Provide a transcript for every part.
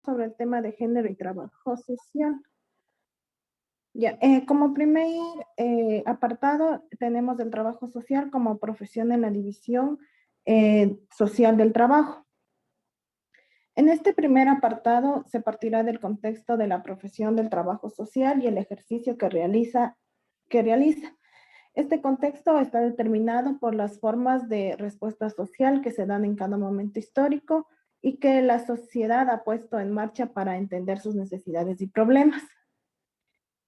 sobre el tema de género y trabajo social. Ya, como primer apartado tenemos el trabajo social como profesión en la división social del trabajo. En este primer apartado se partirá del contexto de la profesión del trabajo social y el ejercicio que realiza. Este contexto está determinado por las formas de respuesta social que se dan en cada momento histórico y que la sociedad ha puesto en marcha para entender sus necesidades y problemas.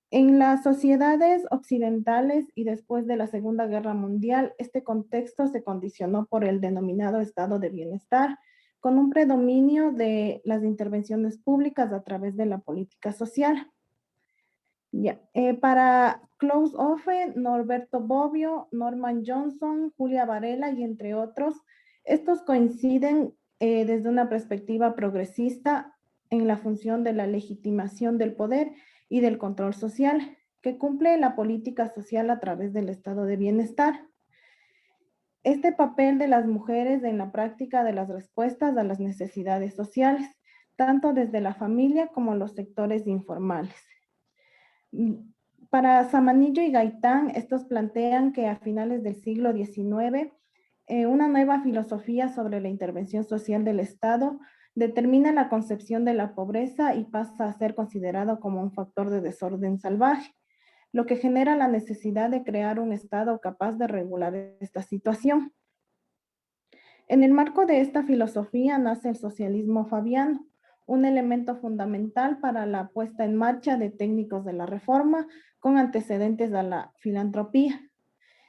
En las sociedades occidentales y después de la Segunda Guerra Mundial, este contexto se condicionó por el denominado estado de bienestar, con un predominio de las intervenciones públicas a través de la política social. Para Klaus Offe, Norberto Bobbio, Norman Johnson, Julia Varela y entre otros, estos coinciden desde una perspectiva progresista en la función de la legitimación del poder y del control social, que cumple la política social a través del estado de bienestar. Este papel de las mujeres en la práctica de las respuestas a las necesidades sociales, tanto desde la familia como los sectores informales. Para Zamanillo y Gaitán, estos plantean que a finales del siglo XIX, una nueva filosofía sobre la intervención social del Estado determina la concepción de la pobreza y pasa a ser considerado como un factor de desorden salvaje, lo que genera la necesidad de crear un Estado capaz de regular esta situación. En el marco de esta filosofía nace el socialismo fabiano, un elemento fundamental para la puesta en marcha de técnicos de la reforma con antecedentes a la filantropía.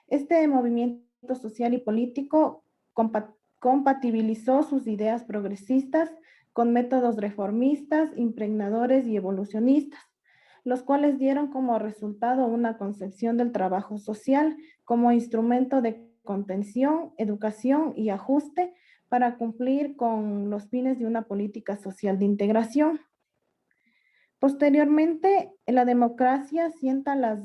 Este movimiento social y político compatibilizó sus ideas progresistas con métodos reformistas, impregnadores y evolucionistas, los cuales dieron como resultado una concepción del trabajo social como instrumento de contención, educación y ajuste para cumplir con los fines de una política social de integración. Posteriormente, la democracia sienta las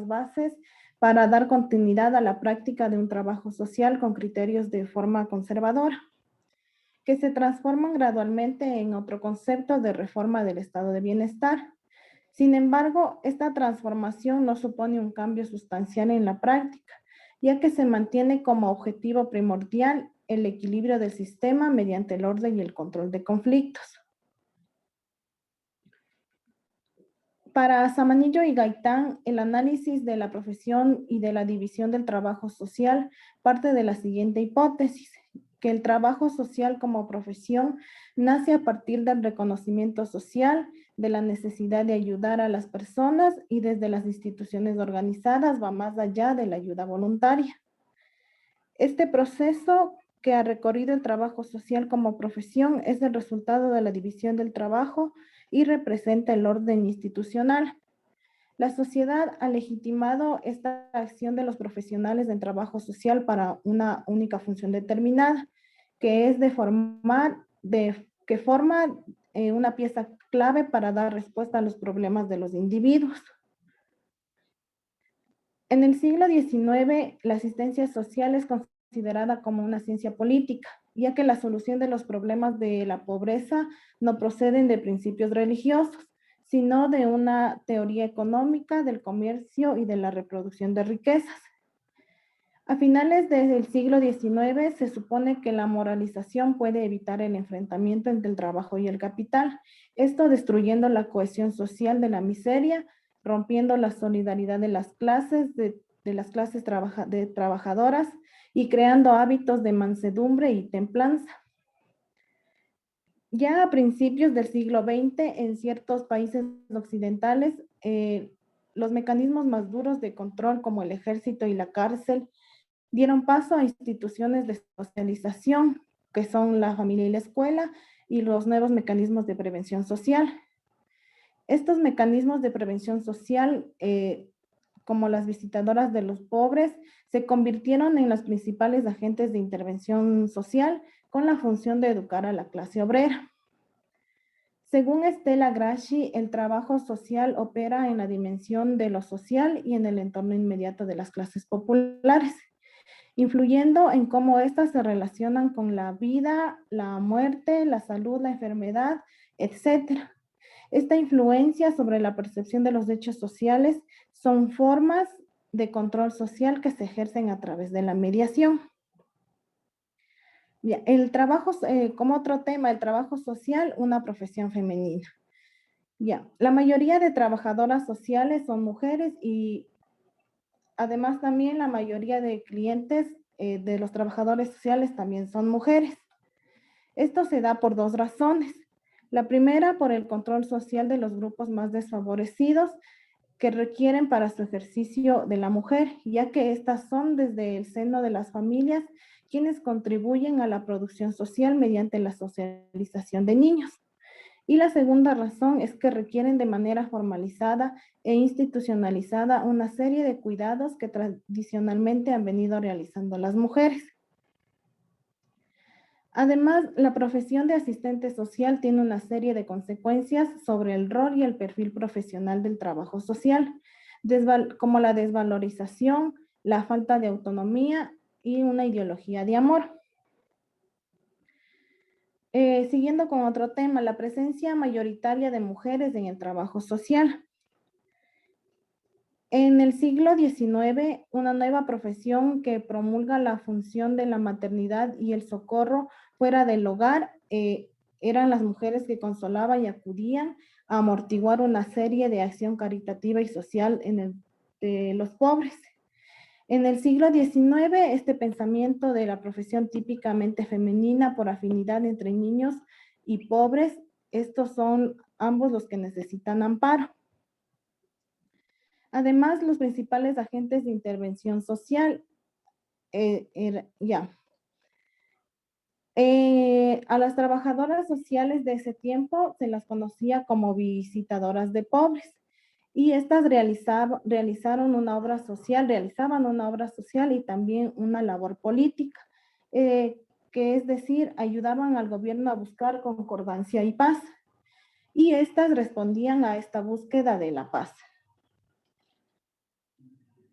bases para dar continuidad a la práctica de un trabajo social con criterios de forma conservadora, que se transforman gradualmente en otro concepto de reforma del estado de bienestar. Sin embargo, esta transformación no supone un cambio sustancial en la práctica, ya que se mantiene como objetivo primordial el equilibrio del sistema mediante el orden y el control de conflictos. Para Zamanillo y Gaitán, el análisis de la profesión y de la división del trabajo social parte de la siguiente hipótesis, que el trabajo social como profesión nace a partir del reconocimiento social, de la necesidad de ayudar a las personas y desde las instituciones organizadas va más allá de la ayuda voluntaria. Este proceso que ha recorrido el trabajo social como profesión es el resultado de la división del trabajo y representa el orden institucional. La sociedad ha legitimado esta acción de los profesionales del trabajo social para una única función determinada, que es que forma una pieza clave para dar respuesta a los problemas de los individuos. En el siglo XIX, la asistencia social es considerada como una ciencia política, ya que la solución de los problemas de la pobreza no proceden de principios religiosos, sino de una teoría económica del comercio y de la reproducción de riquezas. A finales del siglo XIX se supone que la moralización puede evitar el enfrentamiento entre el trabajo y el capital, esto destruyendo la cohesión social de la miseria, rompiendo la solidaridad de las clases, trabajadoras y creando hábitos de mansedumbre y templanza. Ya a principios del siglo XX, en ciertos países occidentales, los mecanismos más duros de control, como el ejército y la cárcel, dieron paso a instituciones de socialización, que son la familia y la escuela, y los nuevos mecanismos de prevención social. Estos mecanismos de prevención social, como las visitadoras de los pobres, se convirtieron en los principales agentes de intervención social con la función de educar a la clase obrera. Según Stella Grassi, el trabajo social opera en la dimensión de lo social y en el entorno inmediato de las clases populares. influyendo en cómo éstas se relacionan con la vida, la muerte, la salud, la enfermedad, etc. Esta influencia sobre la percepción de los hechos sociales son formas de control social que se ejercen a través de la mediación. Bien, el trabajo, como otro tema, el trabajo social, una profesión femenina. Ya, la mayoría de trabajadoras sociales son mujeres y además también la mayoría de clientes de los trabajadores sociales también son mujeres. Esto se da por dos razones. La primera, por el control social de los grupos más desfavorecidos que requieren para su ejercicio de la mujer, ya que estas son desde el seno de las familias quienes contribuyen a la producción social mediante la socialización de niños. Y la segunda razón es que requieren de manera formalizada e institucionalizada una serie de cuidados que tradicionalmente han venido realizando las mujeres. Además, la profesión de asistente social tiene una serie de consecuencias sobre el rol y el perfil profesional del trabajo social, como la desvalorización, la falta de autonomía y una ideología de amor. Siguiendo con otro tema, la presencia mayoritaria de mujeres en el trabajo social. En el siglo XIX, una nueva profesión que promulga la función de la maternidad y el socorro fuera del hogar eran las mujeres que consolaban y acudían a amortiguar una serie de acción caritativa y social de los pobres. En el siglo XIX, este pensamiento de la profesión típicamente femenina por afinidad entre niños y pobres, estos son ambos los que necesitan amparo. Además, los principales agentes de intervención social, a las trabajadoras sociales de ese tiempo se las conocía como visitadoras de pobres y estas realizaban una obra social y también una labor política, que es decir, ayudaban al gobierno a buscar concordancia y paz. Y estas respondían a esta búsqueda de la paz.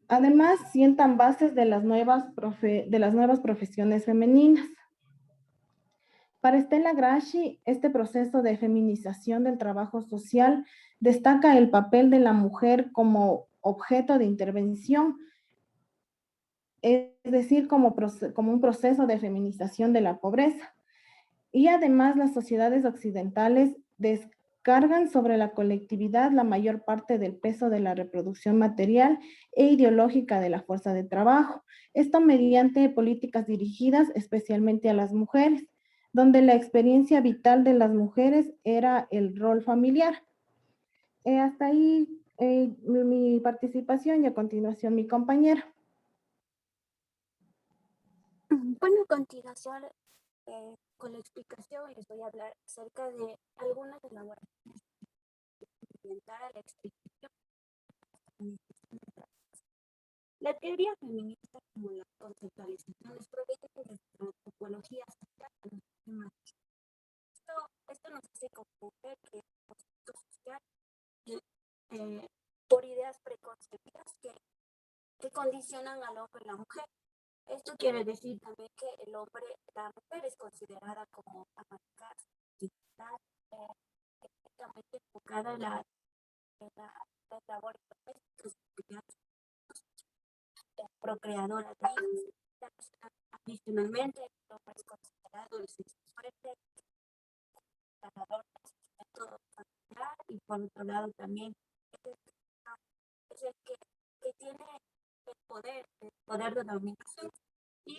Además, sientan bases de las nuevas profesiones femeninas. Para Stella Grassi, este proceso de feminización del trabajo social destaca el papel de la mujer como objeto de intervención, es decir, como un proceso de feminización de la pobreza. Y además, las sociedades occidentales descargan sobre la colectividad la mayor parte del peso de la reproducción material e ideológica de la fuerza de trabajo. Esto mediante políticas dirigidas especialmente a las mujeres, donde la experiencia vital de las mujeres era el rol familiar. Hasta ahí mi participación y a continuación mi compañera. Bueno, a continuación, con la explicación les voy a hablar acerca de algunas elaboraciones orientadas a la explicación. La teoría feminista como la conceptualización proviene de la antropología social de los humanos. Esto nos hace comprender que el concepto social por ideas preconcebidas que condicionan al hombre y la mujer. Esto quiere decir también que la mujer es considerada como amarcada, específicamente enfocada en las labores domésticas, procreadora de hijos. Adicionalmente, el hombre es considerado el sexo fuerte, ganador de sustento familiar, y por otro lado también es el que tiene el poder de dominación. Y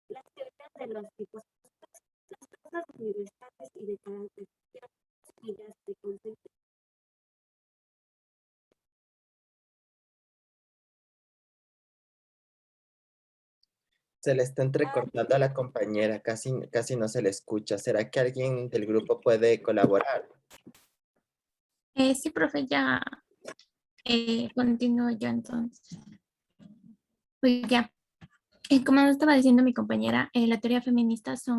las teorías de los tipos, las cosas universales y de carácter social, ideas de concepto. Se le está entrecortando a la compañera, casi no se le escucha. ¿Será que alguien del grupo puede colaborar? Sí, profe, ya continúo yo entonces. Pues ya. Como estaba diciendo mi compañera, la teoría feminista se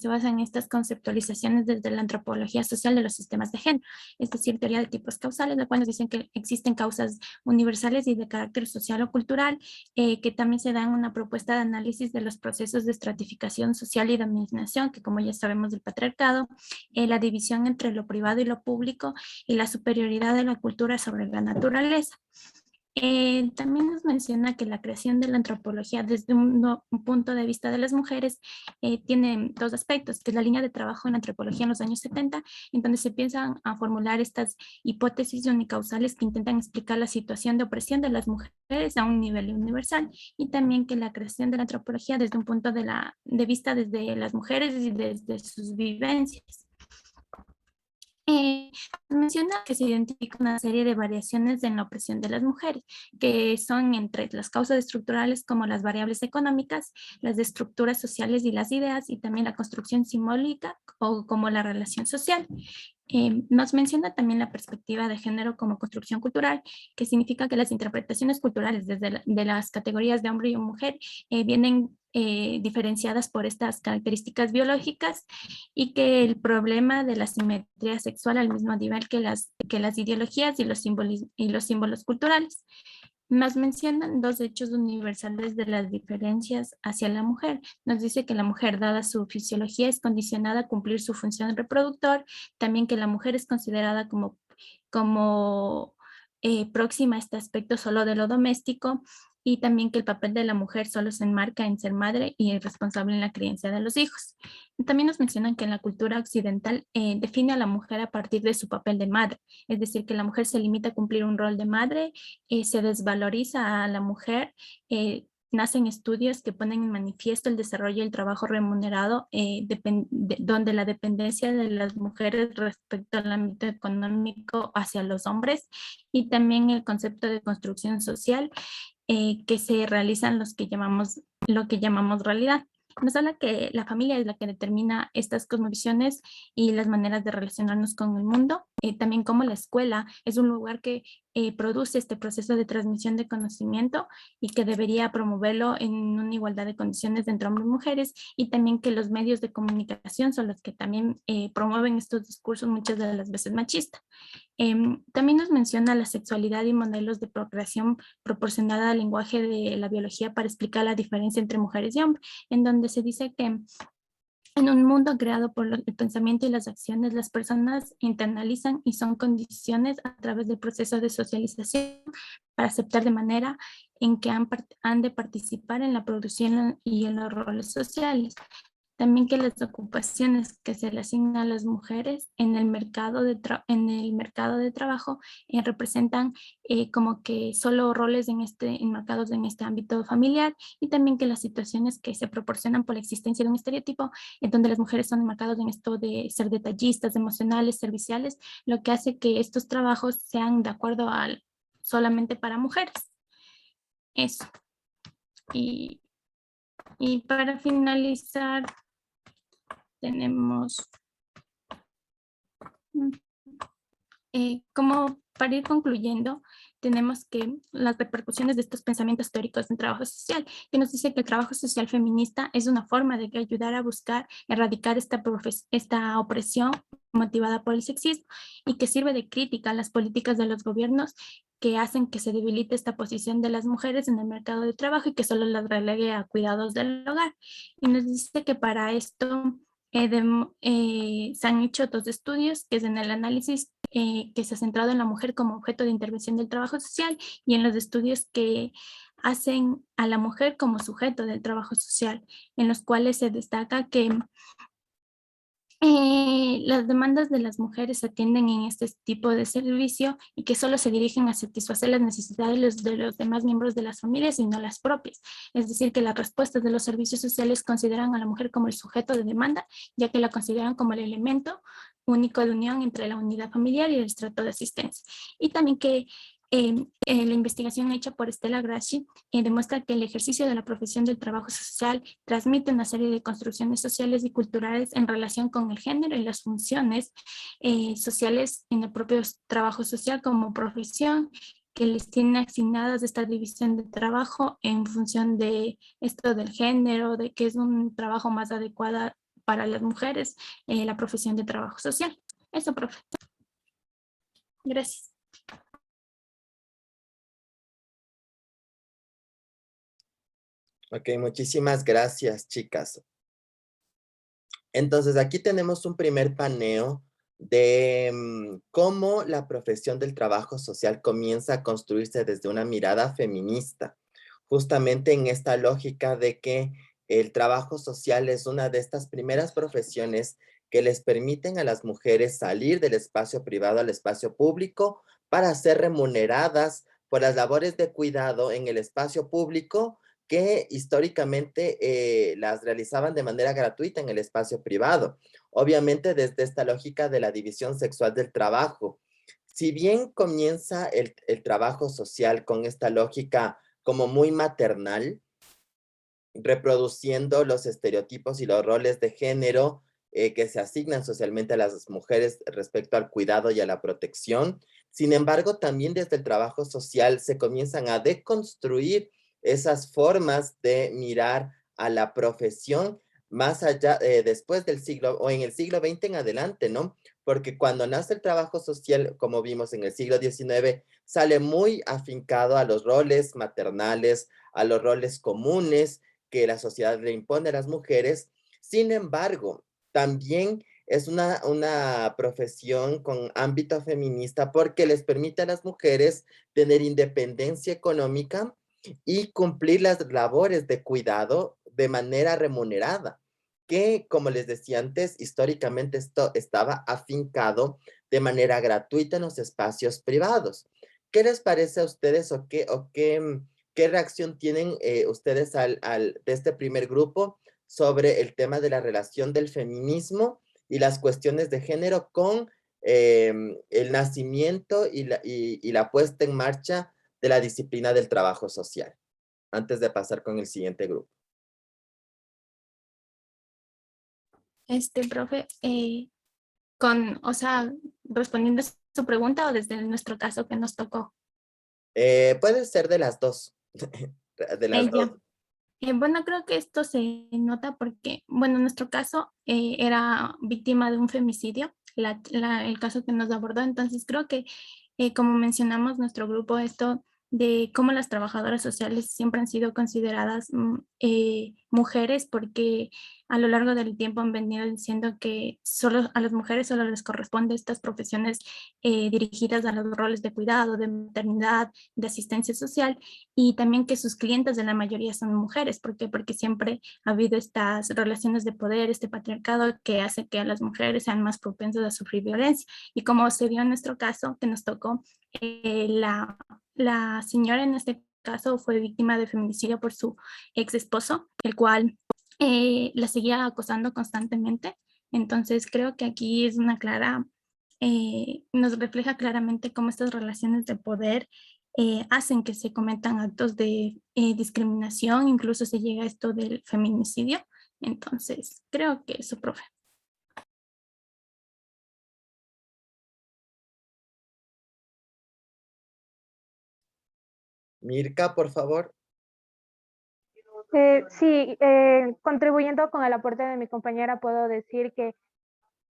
basa en estas conceptualizaciones desde la antropología social de los sistemas de género, es decir, teoría de tipos causales, la cual nos dicen que existen causas universales y de carácter social o cultural, que también se dan una propuesta de análisis de los procesos de estratificación social y dominación, que como ya sabemos del patriarcado, la división entre lo privado y lo público y la superioridad de la cultura sobre la naturaleza. También nos menciona que la creación de la antropología desde un punto de vista de las mujeres tiene dos aspectos, que es la línea de trabajo en la antropología en los años 70, en donde se piensan a formular estas hipótesis unicausales que intentan explicar la situación de opresión de las mujeres a un nivel universal, y también que la creación de la antropología desde un punto de vista desde las mujeres y desde sus vivencias. Menciona que se identifica una serie de variaciones en la opresión de las mujeres, que son entre las causas estructurales como las variables económicas, las de estructuras sociales y las ideas, y también la construcción simbólica o como la relación social. Nos menciona también la perspectiva de género como construcción cultural, que significa que las interpretaciones culturales de las categorías de hombre y mujer vienen diferenciadas por estas características biológicas, y que el problema de la simetría sexual al mismo nivel que las ideologías y los símbolos culturales. Más mencionan dos hechos universales de las diferencias hacia la mujer. Nos dice que la mujer, dada su fisiología, es condicionada a cumplir su función reproductor, también que la mujer es considerada como próxima a este aspecto solo de lo doméstico, y también que el papel de la mujer solo se enmarca en ser madre y responsable en la crianza de los hijos. También nos mencionan que en la cultura occidental define a la mujer a partir de su papel de madre, es decir, que la mujer se limita a cumplir un rol de madre, se desvaloriza a la mujer, nacen estudios que ponen en manifiesto el desarrollo y el trabajo remunerado, donde la dependencia de las mujeres respecto al ámbito económico hacia los hombres, y también el concepto de construcción social que se realizan lo que llamamos realidad. Nos habla que la familia es la que determina estas cosmovisiones y las maneras de relacionarnos con el mundo. También como la escuela es un lugar que produce este proceso de transmisión de conocimiento y que debería promoverlo en una igualdad de condiciones entre hombres y mujeres, y también que los medios de comunicación son los que también promueven estos discursos muchas de las veces machistas. También nos menciona la sexualidad y modelos de procreación proporcionada al lenguaje de la biología para explicar la diferencia entre mujeres y hombres, en donde se dice que en un mundo creado por el pensamiento y las acciones, las personas internalizan y son condiciones a través del proceso de socialización para aceptar de manera en que han de participar en la producción y en los roles sociales. También que las ocupaciones que se le asignan a las mujeres en el mercado de trabajo representan como que solo roles enmarcados en este ámbito familiar, y también que las situaciones que se proporcionan por la existencia de un estereotipo en donde las mujeres son enmarcadas en esto de ser detallistas, emocionales, serviciales, lo que hace que estos trabajos sean de acuerdo al solamente para mujeres. Eso. Y para finalizar, tenemos como para ir concluyendo, tenemos que las repercusiones de estos pensamientos teóricos en trabajo social, que nos dice que el trabajo social feminista es una forma de ayudar a buscar erradicar esta opresión motivada por el sexismo, y que sirve de crítica a las políticas de los gobiernos que hacen que se debilite esta posición de las mujeres en el mercado de trabajo y que solo las relegue a cuidados del hogar. Y nos dice que para esto se han hecho dos estudios, que es en el análisis que se ha centrado en la mujer como objeto de intervención del trabajo social, y en los estudios que hacen a la mujer como sujeto del trabajo social, en los cuales se destaca que las demandas de las mujeres se atienden en este tipo de servicio y que solo se dirigen a satisfacer las necesidades de los demás miembros de las familias y no las propias. Es decir, que las respuestas de los servicios sociales consideran a la mujer como el sujeto de demanda, ya que la consideran como el elemento único de unión entre la unidad familiar y el estrato de asistencia. Y también que la investigación hecha por Stella Grassi demuestra que el ejercicio de la profesión del trabajo social transmite una serie de construcciones sociales y culturales en relación con el género y las funciones sociales en el propio trabajo social como profesión, que les tiene asignadas esta división de trabajo en función de esto del género, de que es un trabajo más adecuado para las mujeres, la profesión de trabajo social. Eso, profe. Gracias. Ok, muchísimas gracias, chicas. Entonces, aquí tenemos un primer paneo de cómo la profesión del trabajo social comienza a construirse desde una mirada feminista, justamente en esta lógica de que el trabajo social es una de estas primeras profesiones que les permiten a las mujeres salir del espacio privado al espacio público para ser remuneradas por las labores de cuidado en el espacio público que históricamente las realizaban de manera gratuita en el espacio privado. Obviamente desde esta lógica de la división sexual del trabajo. Si bien comienza el trabajo social con esta lógica como muy maternal, reproduciendo los estereotipos y los roles de género que se asignan socialmente a las mujeres respecto al cuidado y a la protección. Sin embargo, también desde el trabajo social se comienzan a deconstruir esas formas de mirar a la profesión más allá, después del siglo, o en el siglo XX en adelante, ¿no? Porque cuando nace el trabajo social, como vimos en el siglo XIX, sale muy afincado a los roles maternales, a los roles comunes que la sociedad le impone a las mujeres. Sin embargo, también es una profesión con ámbito feminista porque les permite a las mujeres tener independencia económica y cumplir las labores de cuidado de manera remunerada, que, como les decía antes, históricamente esto estaba afincado de manera gratuita en los espacios privados. ¿Qué les parece a ustedes qué reacción tienen ustedes de este primer grupo sobre el tema de la relación del feminismo y las cuestiones de género con el nacimiento y la puesta en marcha de la disciplina del trabajo social? Antes de pasar con el siguiente grupo. Profe, o sea, respondiendo a su pregunta o desde nuestro caso que nos tocó. Puede ser de las dos. De las dos. Ella. Bueno, creo que esto se nota porque, bueno, en nuestro caso era víctima de un femicidio, el caso que nos abordó. Entonces creo que, como mencionamos, nuestro grupo, esto de cómo las trabajadoras sociales siempre han sido consideradas mujeres, porque a lo largo del tiempo han venido diciendo que solo a las mujeres solo les corresponde estas profesiones dirigidas a los roles de cuidado, de maternidad, de asistencia social, y también que sus clientes de la mayoría son mujeres. ¿Por qué? Porque siempre ha habido estas relaciones de poder, este patriarcado que hace que las mujeres sean más propensas a sufrir violencia. Y como se vio en nuestro caso, que nos tocó, la señora en este caso fue víctima de feminicidio por su ex esposo, el cual la seguía acosando constantemente. Entonces creo que aquí es una clara, nos refleja claramente cómo estas relaciones de poder hacen que se cometan actos de discriminación, incluso se llega a esto del feminicidio. Entonces, creo que eso, profe. Mirka, por favor. Sí, contribuyendo con el aporte de mi compañera, puedo decir que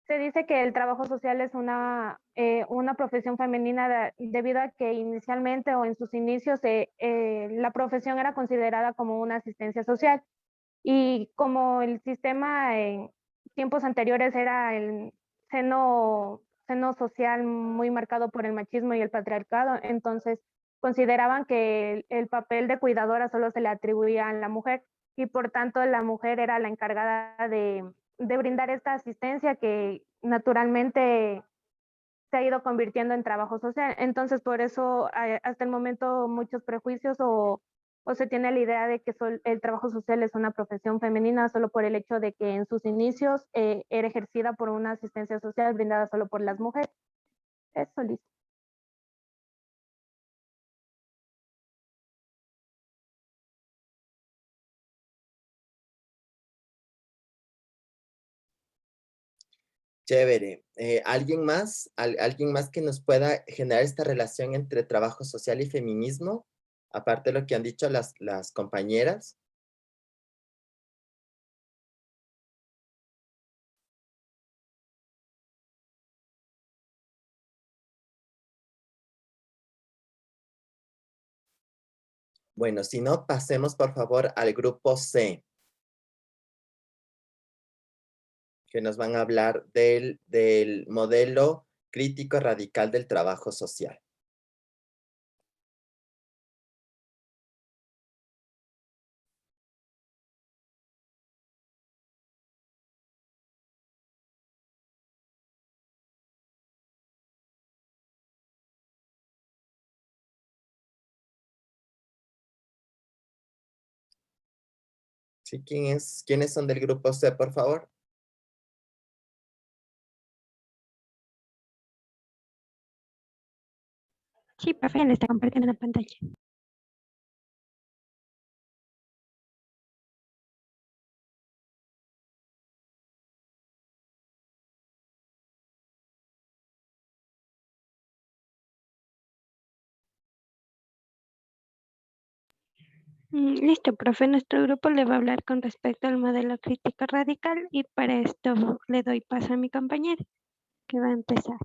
se dice que el trabajo social es una profesión femenina debido a que inicialmente o en sus inicios la profesión era considerada como una asistencia social, y como el sistema en tiempos anteriores era el seno social muy marcado por el machismo y el patriarcado, entonces consideraban que el papel de cuidadora solo se le atribuía a la mujer, y por tanto la mujer era la encargada de brindar esta asistencia que naturalmente se ha ido convirtiendo en trabajo social. Entonces, por eso, hasta el momento, muchos prejuicios o se tiene la idea de que el trabajo social es una profesión femenina solo por el hecho de que en sus inicios era ejercida por una asistencia social brindada solo por las mujeres. Eso, listo. Chévere. ¿Alguien más? ¿Alguien más que nos pueda generar esta relación entre trabajo social y feminismo? Aparte de lo que han dicho las compañeras. Bueno, si no, pasemos por favor al grupo C, que nos van a hablar del modelo crítico radical del trabajo social. ¿Sí? ¿Quiénes son del grupo C, por favor? Sí, profe, le está compartiendo la pantalla. Listo, profe. Nuestro grupo le va a hablar con respecto al modelo crítico radical y para esto le doy paso a mi compañera, que va a empezar.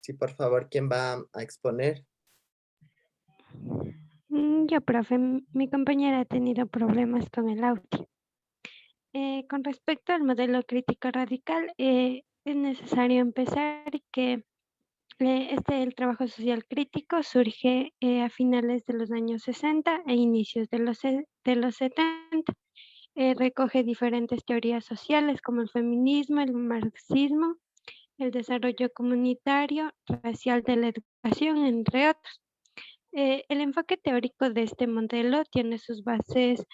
Sí, por favor, ¿quién va a exponer? Yo, profe, mi compañera ha tenido problemas con el audio. Con respecto al modelo crítico radical, es necesario empezar que el trabajo social crítico surge a finales de los años 60 e inicios de los 70. Recoge diferentes teorías sociales como el feminismo, el marxismo, el desarrollo comunitario, racial de la educación, entre otros. El enfoque teórico de este modelo tiene sus bases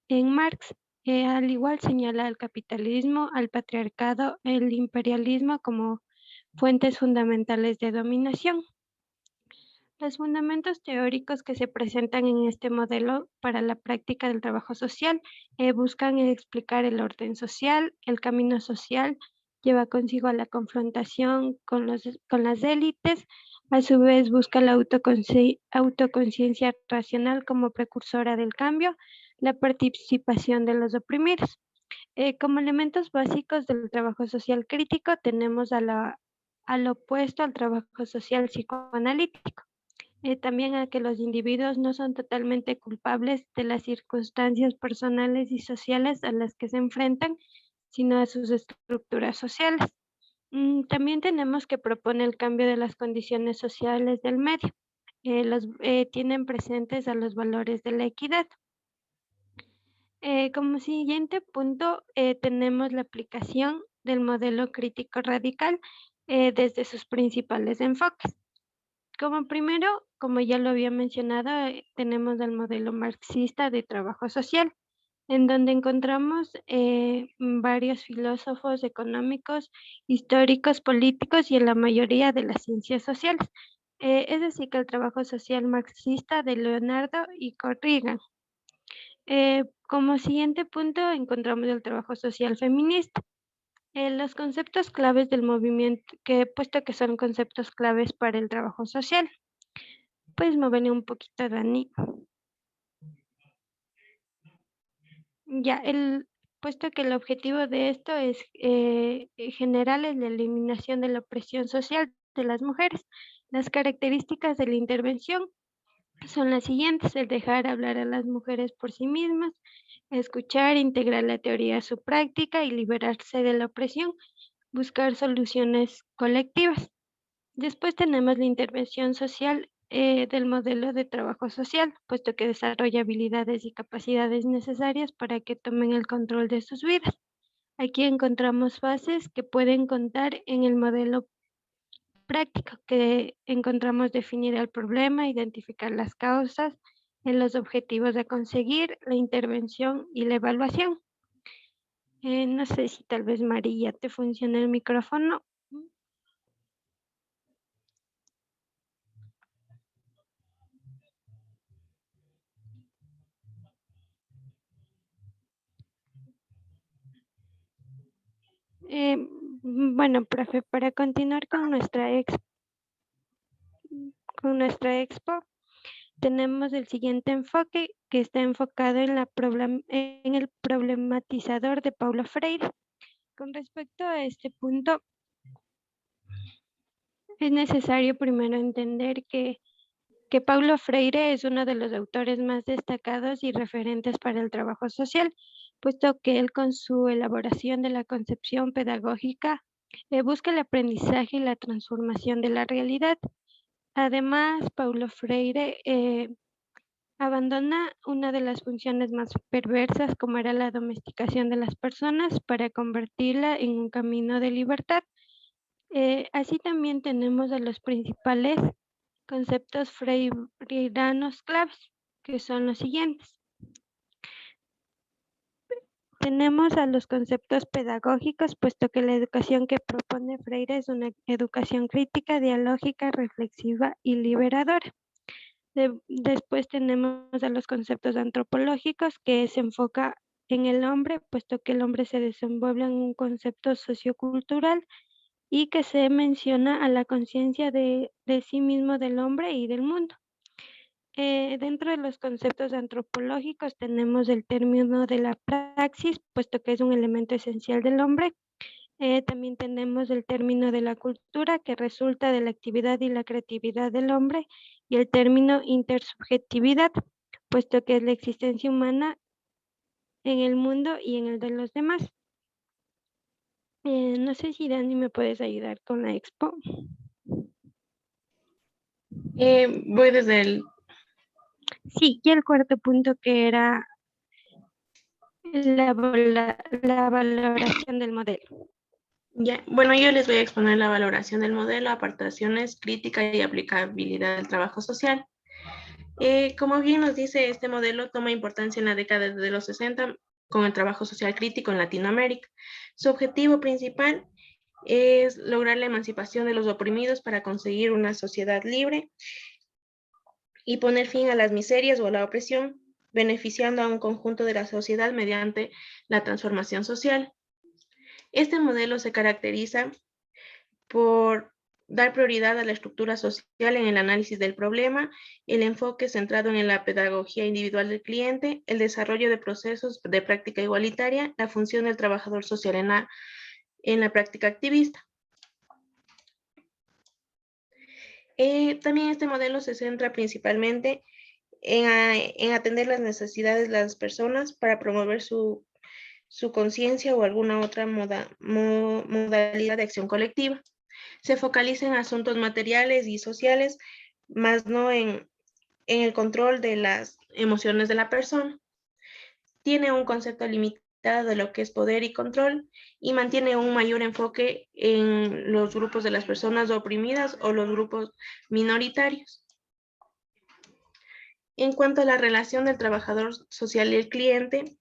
en Marx. Al igual señala al capitalismo, al patriarcado, el imperialismo como fuentes fundamentales de dominación. Los fundamentos teóricos que se presentan en este modelo para la práctica del trabajo social buscan explicar el orden social, el camino social, lleva consigo a la confrontación con las élites, a su vez busca la autoconciencia racional como precursora del cambio, la participación de los oprimidos. Como elementos básicos del trabajo social crítico tenemos al opuesto al trabajo social psicoanalítico. También a que los individuos no son totalmente culpables de las circunstancias personales y sociales a las que se enfrentan, sino a sus estructuras sociales. También tenemos que propone el cambio de las condiciones sociales del medio. Tienen presentes a los valores de la equidad. Como siguiente punto, tenemos la aplicación del modelo crítico radical desde sus principales enfoques. Como primero, como ya lo había mencionado, tenemos el modelo marxista de trabajo social, en donde encontramos varios filósofos económicos, históricos, políticos y en la mayoría de las ciencias sociales. Es decir, que el trabajo social marxista de Leonardo y Corrigan. Como siguiente punto, encontramos el trabajo social feminista. Los conceptos claves del movimiento, que he puesto que son conceptos claves para el trabajo social. Puedes moverle un poquito, Dani. Ya, puesto que el objetivo de esto es general es la eliminación de la opresión social de las mujeres. Las características de la intervención son las siguientes: el dejar hablar a las mujeres por sí mismas, escuchar, integrar la teoría a su práctica y liberarse de la opresión, buscar soluciones colectivas. Después tenemos la intervención social del modelo de trabajo social, puesto que desarrolla habilidades y capacidades necesarias para que tomen el control de sus vidas. Aquí encontramos fases que pueden contar en el modelo práctico, que encontramos definir el problema, identificar las causas, en los objetivos de conseguir, la intervención y la evaluación. No sé si tal vez María te funciona el micrófono. Bueno, profe, para continuar con nuestra expo, tenemos el siguiente enfoque, que está enfocado en el problematizador de Paulo Freire. Con respecto a este punto, es necesario primero entender que Paulo Freire es uno de los autores más destacados y referentes para el trabajo social, puesto que él, con su elaboración de la concepción pedagógica, busca el aprendizaje y la transformación de la realidad. Además, Paulo Freire abandona una de las funciones más perversas, como era la domesticación de las personas, para convertirla en un camino de libertad. Así también tenemos a los principales conceptos freirianos claves, que son los siguientes. Tenemos a los conceptos pedagógicos, puesto que la educación que propone Freire es una educación crítica, dialógica, reflexiva y liberadora. Después tenemos a los conceptos antropológicos, que se enfoca en el hombre, puesto que el hombre se desenvuelve en un concepto sociocultural y que se menciona a la conciencia de sí mismo, del hombre y del mundo. Dentro de los conceptos antropológicos tenemos el término de la praxis, puesto que es un elemento esencial del hombre. También tenemos el término de la cultura, que resulta de la actividad y la creatividad del hombre, y el término intersubjetividad, puesto que es la existencia humana en el mundo y en el de los demás. No sé si Dani me puedes ayudar con la expo. Voy desde el... Sí, y el cuarto punto, que era la valoración del modelo. Ya, bueno, yo les voy a exponer la valoración del modelo, aportaciones, crítica y aplicabilidad del trabajo social. Como bien nos dice, este modelo toma importancia en la década de los 60 con el trabajo social crítico en Latinoamérica. Su objetivo principal es lograr la emancipación de los oprimidos para conseguir una sociedad libre y poner fin a las miserias o a la opresión, beneficiando a un conjunto de la sociedad mediante la transformación social. Este modelo se caracteriza por dar prioridad a la estructura social en el análisis del problema, el enfoque centrado en la pedagogía individual del cliente, el desarrollo de procesos de práctica igualitaria, la función del trabajador social en la práctica activista. También este modelo se centra principalmente en atender las necesidades de las personas para promover su conciencia o alguna otra modalidad de acción colectiva. Se focaliza en asuntos materiales y sociales, más no en el control de las emociones de la persona. Tiene un concepto limitado de lo que es poder y control y mantiene un mayor enfoque en los grupos de las personas oprimidas o los grupos minoritarios. En cuanto a la relación del trabajador social y el cliente,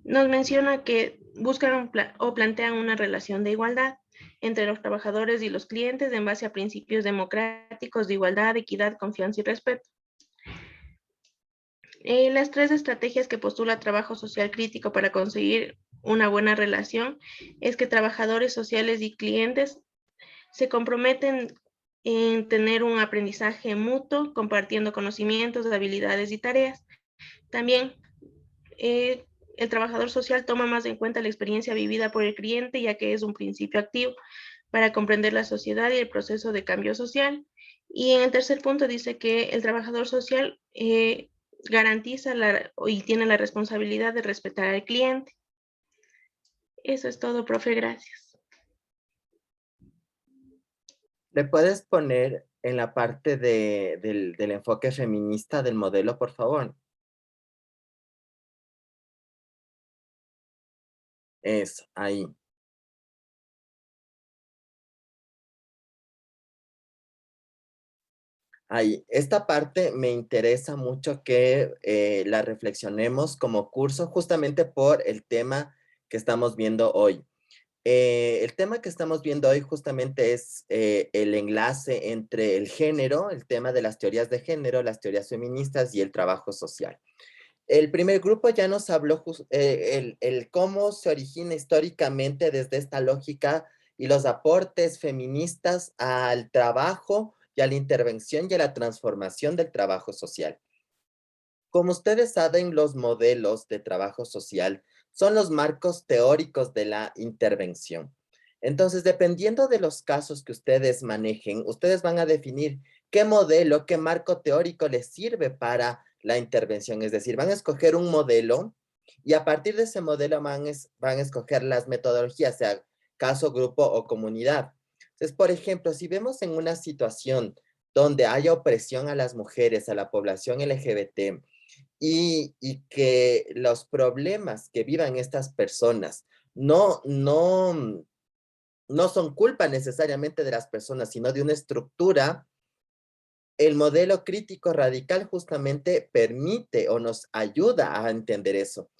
nos menciona que buscan o plantean una relación de igualdad entre los trabajadores y los clientes en base a principios democráticos de igualdad, equidad, confianza y respeto. Las tres estrategias que postula Trabajo Social Crítico para conseguir una buena relación es que trabajadores sociales y clientes se comprometen en tener un aprendizaje mutuo, compartiendo conocimientos, habilidades y tareas. También el trabajador social toma más en cuenta la experiencia vivida por el cliente, ya que es un principio activo para comprender la sociedad y el proceso de cambio social. Y en el tercer punto dice que el trabajador social garantiza y tiene la responsabilidad de respetar al cliente. Eso es todo, profe, gracias. ¿Le puedes poner en la parte del enfoque feminista del modelo, por favor? Eso, ahí. Ahí. Esta parte me interesa mucho que la reflexionemos como curso justamente por el tema que estamos viendo hoy. El tema que estamos viendo hoy justamente es el enlace entre el género, el tema de las teorías de género, las teorías feministas y el trabajo social. El primer grupo ya nos habló el cómo se origina históricamente desde esta lógica y los aportes feministas al trabajo y a la intervención y a la transformación del trabajo social. Como ustedes saben, los modelos de trabajo social son los marcos teóricos de la intervención. Entonces, dependiendo de los casos que ustedes manejen, ustedes van a definir qué modelo, qué marco teórico les sirve para la intervención. Es decir, van a escoger un modelo y a partir de ese modelo van a escoger las metodologías, sea caso, grupo o comunidad. Entonces, por ejemplo, si vemos en una situación donde haya opresión a las mujeres, a la población LGBT, y que los problemas que vivan estas personas no son culpa necesariamente de las personas, sino de una estructura, el modelo crítico radical justamente permite o nos ayuda a entender eso.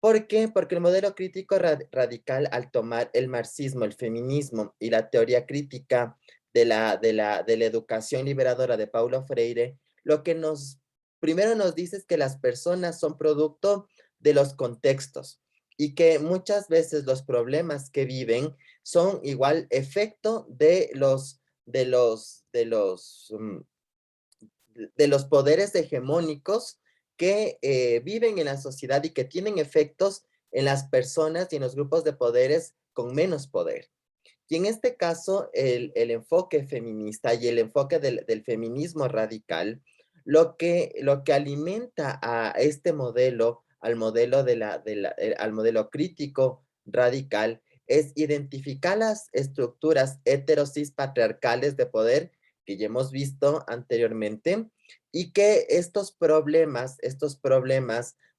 ¿Por qué? Porque el modelo crítico radical, al tomar el marxismo, el feminismo y la teoría crítica de la educación liberadora de Paulo Freire, lo que primero nos dice es que las personas son producto de los contextos y que muchas veces los problemas que viven son igual efecto de los poderes hegemónicos que viven en la sociedad y que tienen efectos en las personas y en los grupos de poderes con menos poder. Y en este caso, el enfoque feminista y el enfoque del feminismo radical, lo que alimenta a este modelo, al modelo, al modelo crítico radical, es identificar las estructuras heterosis patriarcales de poder que ya hemos visto anteriormente, y que estos problemas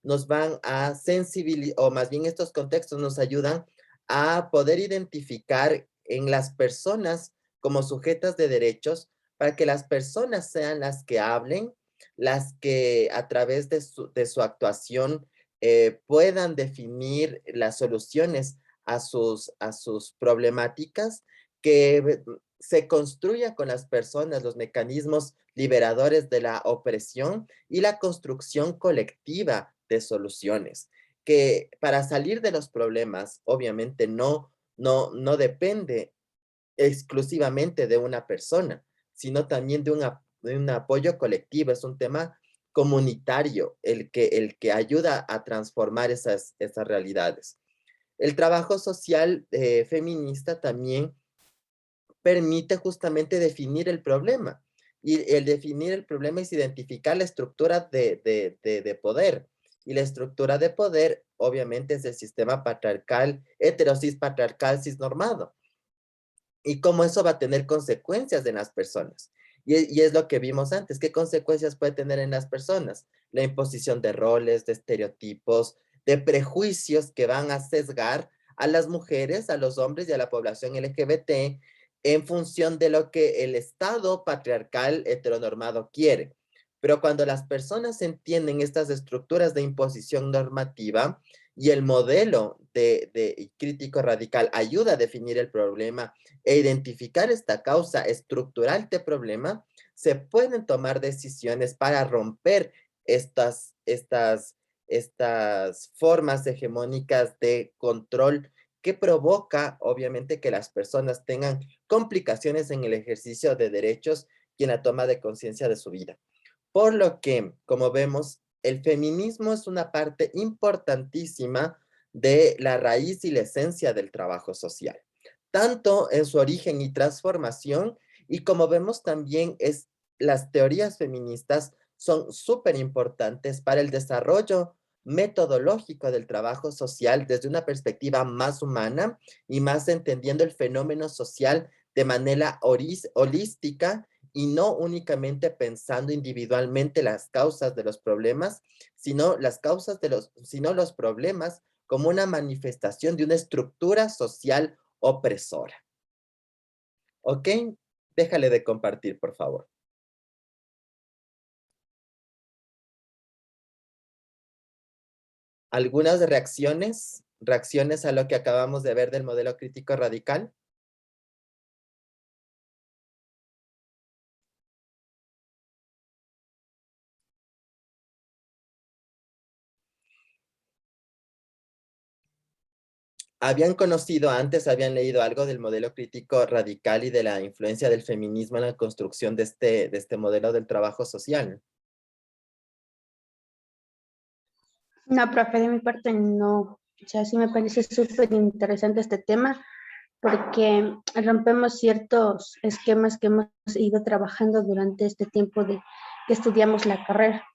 nos van a sensibilizar, o más bien estos contextos nos ayudan a poder identificar en las personas como sujetas de derechos, para que las personas sean las que hablen, las que a través de su actuación puedan definir las soluciones a sus problemáticas, que se construya con las personas los mecanismos liberadores de la opresión y la construcción colectiva de soluciones, que para salir de los problemas, obviamente no depende exclusivamente de una persona, sino también de un apoyo colectivo. Es un tema comunitario el que ayuda a transformar esas realidades. El trabajo social feminista también permite justamente definir el problema. Y el definir el problema es identificar la estructura de poder. Y la estructura de poder, obviamente, es el sistema patriarcal, heterosis patriarcal cisnormado. Y cómo eso va a tener consecuencias en las personas. Y es lo que vimos antes. ¿Qué consecuencias puede tener en las personas? La imposición de roles, de estereotipos, de prejuicios que van a sesgar a las mujeres, a los hombres y a la población LGBT en función de lo que el Estado patriarcal heteronormado quiere. Pero cuando las personas entienden estas estructuras de imposición normativa y el modelo de crítico radical ayuda a definir el problema e identificar esta causa estructural de problema, se pueden tomar decisiones para romper estas formas hegemónicas de control que provoca, obviamente, que las personas tengan complicaciones en el ejercicio de derechos y en la toma de conciencia de su vida. Por lo que, como vemos, el feminismo es una parte importantísima de la raíz y la esencia del trabajo social, tanto en su origen y transformación, y como vemos también las teorías feministas son súper importantes para el desarrollo metodológico del trabajo social desde una perspectiva más humana y más entendiendo el fenómeno social de manera holística y no únicamente pensando individualmente las causas de los problemas, sino los problemas como una manifestación de una estructura social opresora. ¿Ok? Déjale de compartir, por favor. ¿Algunas reacciones? ¿Reacciones a lo que acabamos de ver del modelo crítico radical? ¿Habían conocido antes, habían leído algo del modelo crítico radical y de la influencia del feminismo en la construcción de este modelo del trabajo social? No, profe, de mi parte no. O sea, sí me parece súper interesante este tema porque rompemos ciertos esquemas que hemos ido trabajando durante este tiempo de que estudiamos la carrera.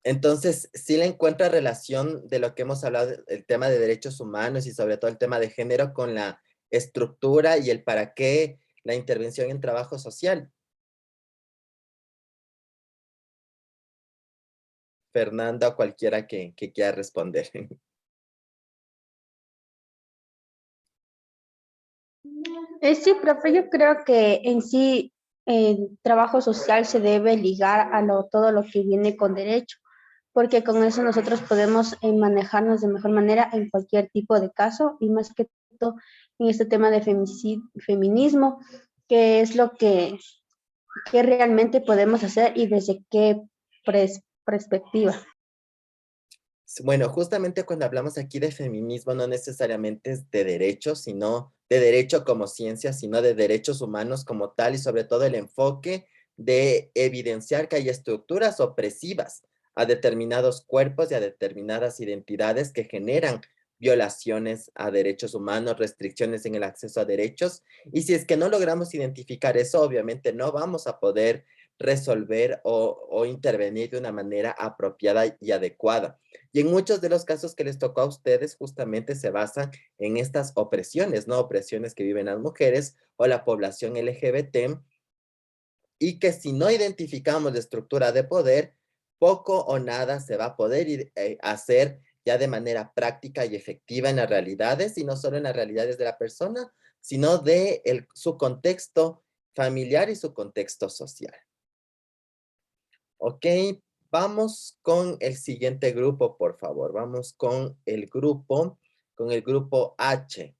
Entonces, ¿sí le encuentra relación de lo que hemos hablado, el tema de derechos humanos y sobre todo el tema de género con la estructura y el para qué la intervención en trabajo social? Fernanda o cualquiera que quiera responder. Sí, profe, yo creo que en sí el trabajo social se debe ligar a todo lo que viene con derecho, porque con eso nosotros podemos manejarnos de mejor manera en cualquier tipo de caso y más que todo en este tema de feminismo, que es lo que realmente podemos hacer y desde qué perspectiva. Bueno, justamente cuando hablamos aquí de feminismo, no necesariamente es de derechos, sino de derecho como ciencia, sino de derechos humanos como tal, y sobre todo el enfoque de evidenciar que hay estructuras opresivas a determinados cuerpos y a determinadas identidades que generan violaciones a derechos humanos, restricciones en el acceso a derechos, y si es que no logramos identificar eso, obviamente no vamos a poder resolver o intervenir de una manera apropiada y adecuada. Y en muchos de los casos que les tocó a ustedes justamente se basan en estas opresiones, ¿no? Opresiones que viven las mujeres o la población LGBT, y que si no identificamos la estructura de poder, poco o nada se va a poder hacer ya de manera práctica y efectiva en las realidades, y no solo en las realidades de la persona, sino de su contexto familiar y su contexto social. Ok, vamos con el siguiente grupo, por favor. Vamos con el grupo H.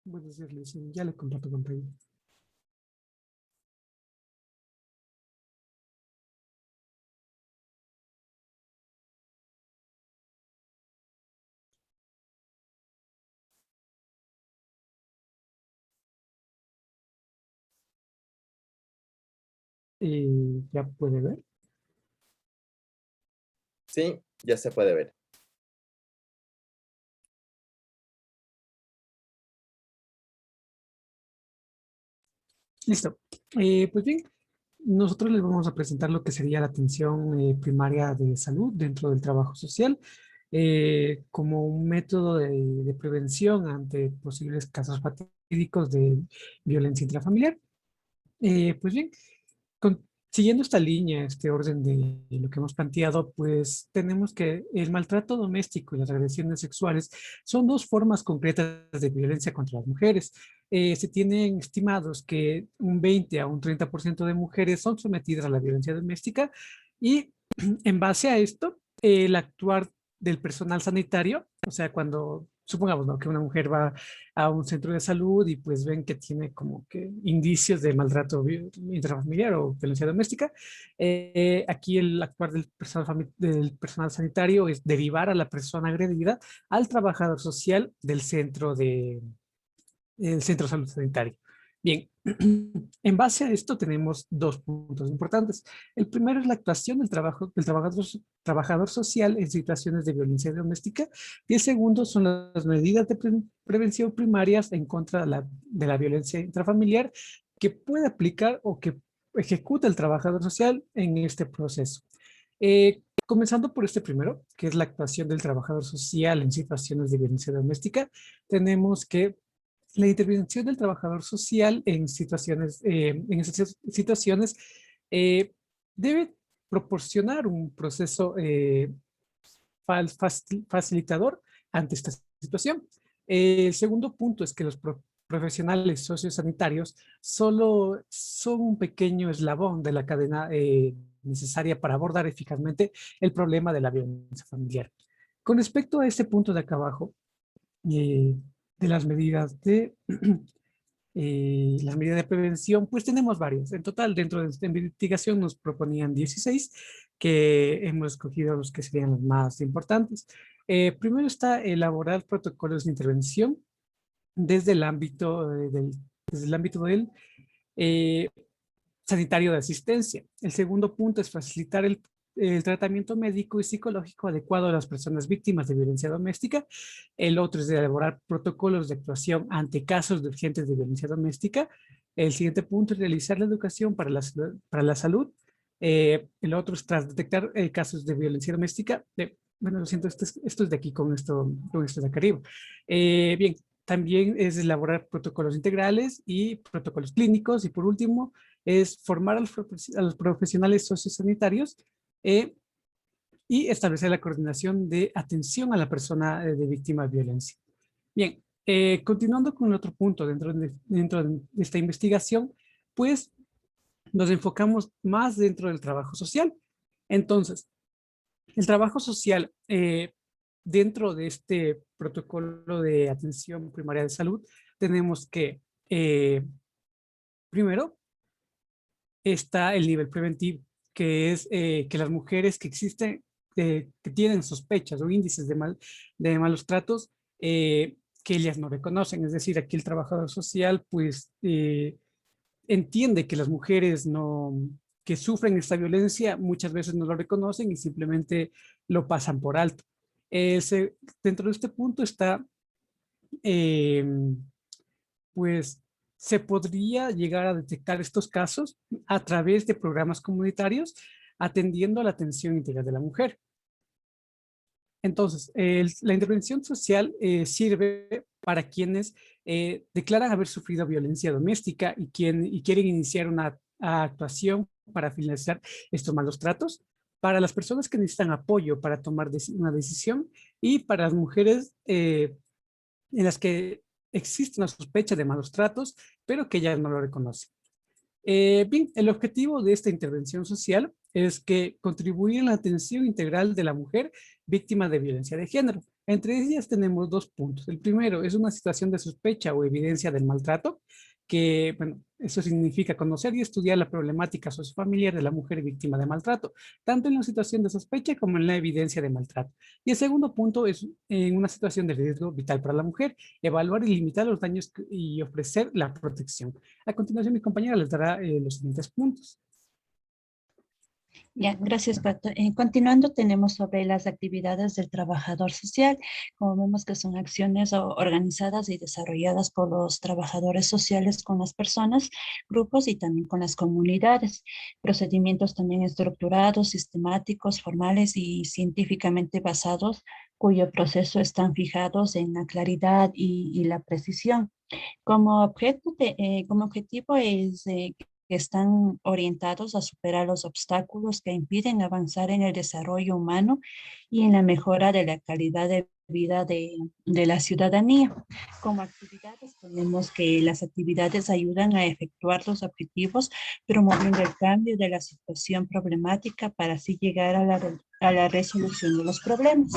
Buenos días, Luis. Ya le comparto pantalla. ¿Ya puede ver? Sí, ya se puede ver. Listo. Pues bien, nosotros les vamos a presentar lo que sería la atención primaria de salud dentro del trabajo social como un método de prevención ante posibles casos fatídicos de violencia intrafamiliar. Pues bien, siguiendo esta línea, este orden de lo que hemos planteado, pues tenemos que el maltrato doméstico y las agresiones sexuales son dos formas concretas de violencia contra las mujeres. Se tienen estimados que un 20 a un 30% de mujeres son sometidas a la violencia doméstica y en base a esto, el actuar del personal sanitario, o sea, cuando supongamos, ¿no?, que una mujer va a un centro de salud y pues ven que tiene como que indicios de maltrato intrafamiliar o violencia doméstica, aquí el actuar del personal sanitario es derivar a la persona agredida al trabajador social del centro de salud sanitario. Bien, en base a esto tenemos dos puntos importantes. El primero es la actuación del trabajador social en situaciones de violencia doméstica y el segundo son las medidas de prevención primarias en contra de la violencia intrafamiliar que puede aplicar o que ejecuta el trabajador social en este proceso. Comenzando por este primero, que es la actuación del trabajador social en situaciones de violencia doméstica, tenemos que la intervención del trabajador social en esas situaciones debe proporcionar un proceso facilitador ante esta situación. El segundo punto es que los profesionales sociosanitarios solo son un pequeño eslabón de la cadena necesaria para abordar eficazmente el problema de la violencia familiar. Con respecto a este punto de acá abajo, de las medidas de prevención, pues tenemos varias. En total, dentro de esta investigación nos proponían 16, que hemos escogido los que serían los más importantes. Primero está elaborar protocolos de intervención desde el ámbito del sanitario de asistencia. El segundo punto es facilitar el tratamiento médico y psicológico adecuado a las personas víctimas de violencia doméstica. El otro es de elaborar protocolos de actuación ante casos de urgentes de violencia doméstica. El siguiente punto es realizar la educación para la salud. El otro es tras detectar casos de violencia doméstica. Bueno, lo siento, esto es de aquí con esto de acá arriba. Bien, también es elaborar protocolos integrales y protocolos clínicos. Y por último, es formar a los profesionales sociosanitarios y establecer la coordinación de atención a la persona de víctima de violencia. Bien, continuando con el otro punto dentro de esta investigación, pues nos enfocamos más dentro del trabajo social. Entonces, el trabajo social dentro de este protocolo de atención primaria de salud, tenemos que, primero, está el nivel preventivo, que es que las mujeres que que tienen sospechas o índices de malos tratos, que ellas no reconocen. Es decir, aquí el trabajador social, pues, entiende que las mujeres que sufren esta violencia muchas veces no lo reconocen y simplemente lo pasan por alto. Dentro de este punto está, pues, se podría llegar a detectar estos casos a través de programas comunitarios atendiendo a la atención integral de la mujer. Entonces, la intervención social sirve para quienes declaran haber sufrido violencia doméstica y quieren iniciar una actuación para finalizar estos malos tratos, para las personas que necesitan apoyo para tomar una decisión y para las mujeres en las que existe una sospecha de malos tratos, pero que ellas no lo reconocen. Bien, el objetivo de esta intervención social es que contribuir en la atención integral de la mujer víctima de violencia de género. Entre ellas tenemos dos puntos. El primero es una situación de sospecha o evidencia del maltrato, que, bueno, eso significa conocer y estudiar la problemática sociofamiliar de la mujer víctima de maltrato, tanto en la situación de sospecha como en la evidencia de maltrato. Y el segundo punto es en una situación de riesgo vital para la mujer, evaluar y limitar los daños y ofrecer la protección. A continuación, mi compañera les dará los siguientes puntos. Ya, gracias, Pato. Continuando, tenemos sobre las actividades del trabajador social. Como vemos que son acciones organizadas y desarrolladas por los trabajadores sociales con las personas, grupos y también con las comunidades. Procedimientos también estructurados, sistemáticos, formales y científicamente basados, cuyo proceso están fijados en la claridad y la precisión. Como objetivo es que están orientados a superar los obstáculos que impiden avanzar en el desarrollo humano y en la mejora de la calidad de vida de la ciudadanía. Como actividades tenemos que las actividades ayudan a efectuar los objetivos, promoviendo el cambio de la situación problemática para así llegar a la resolución de los problemas.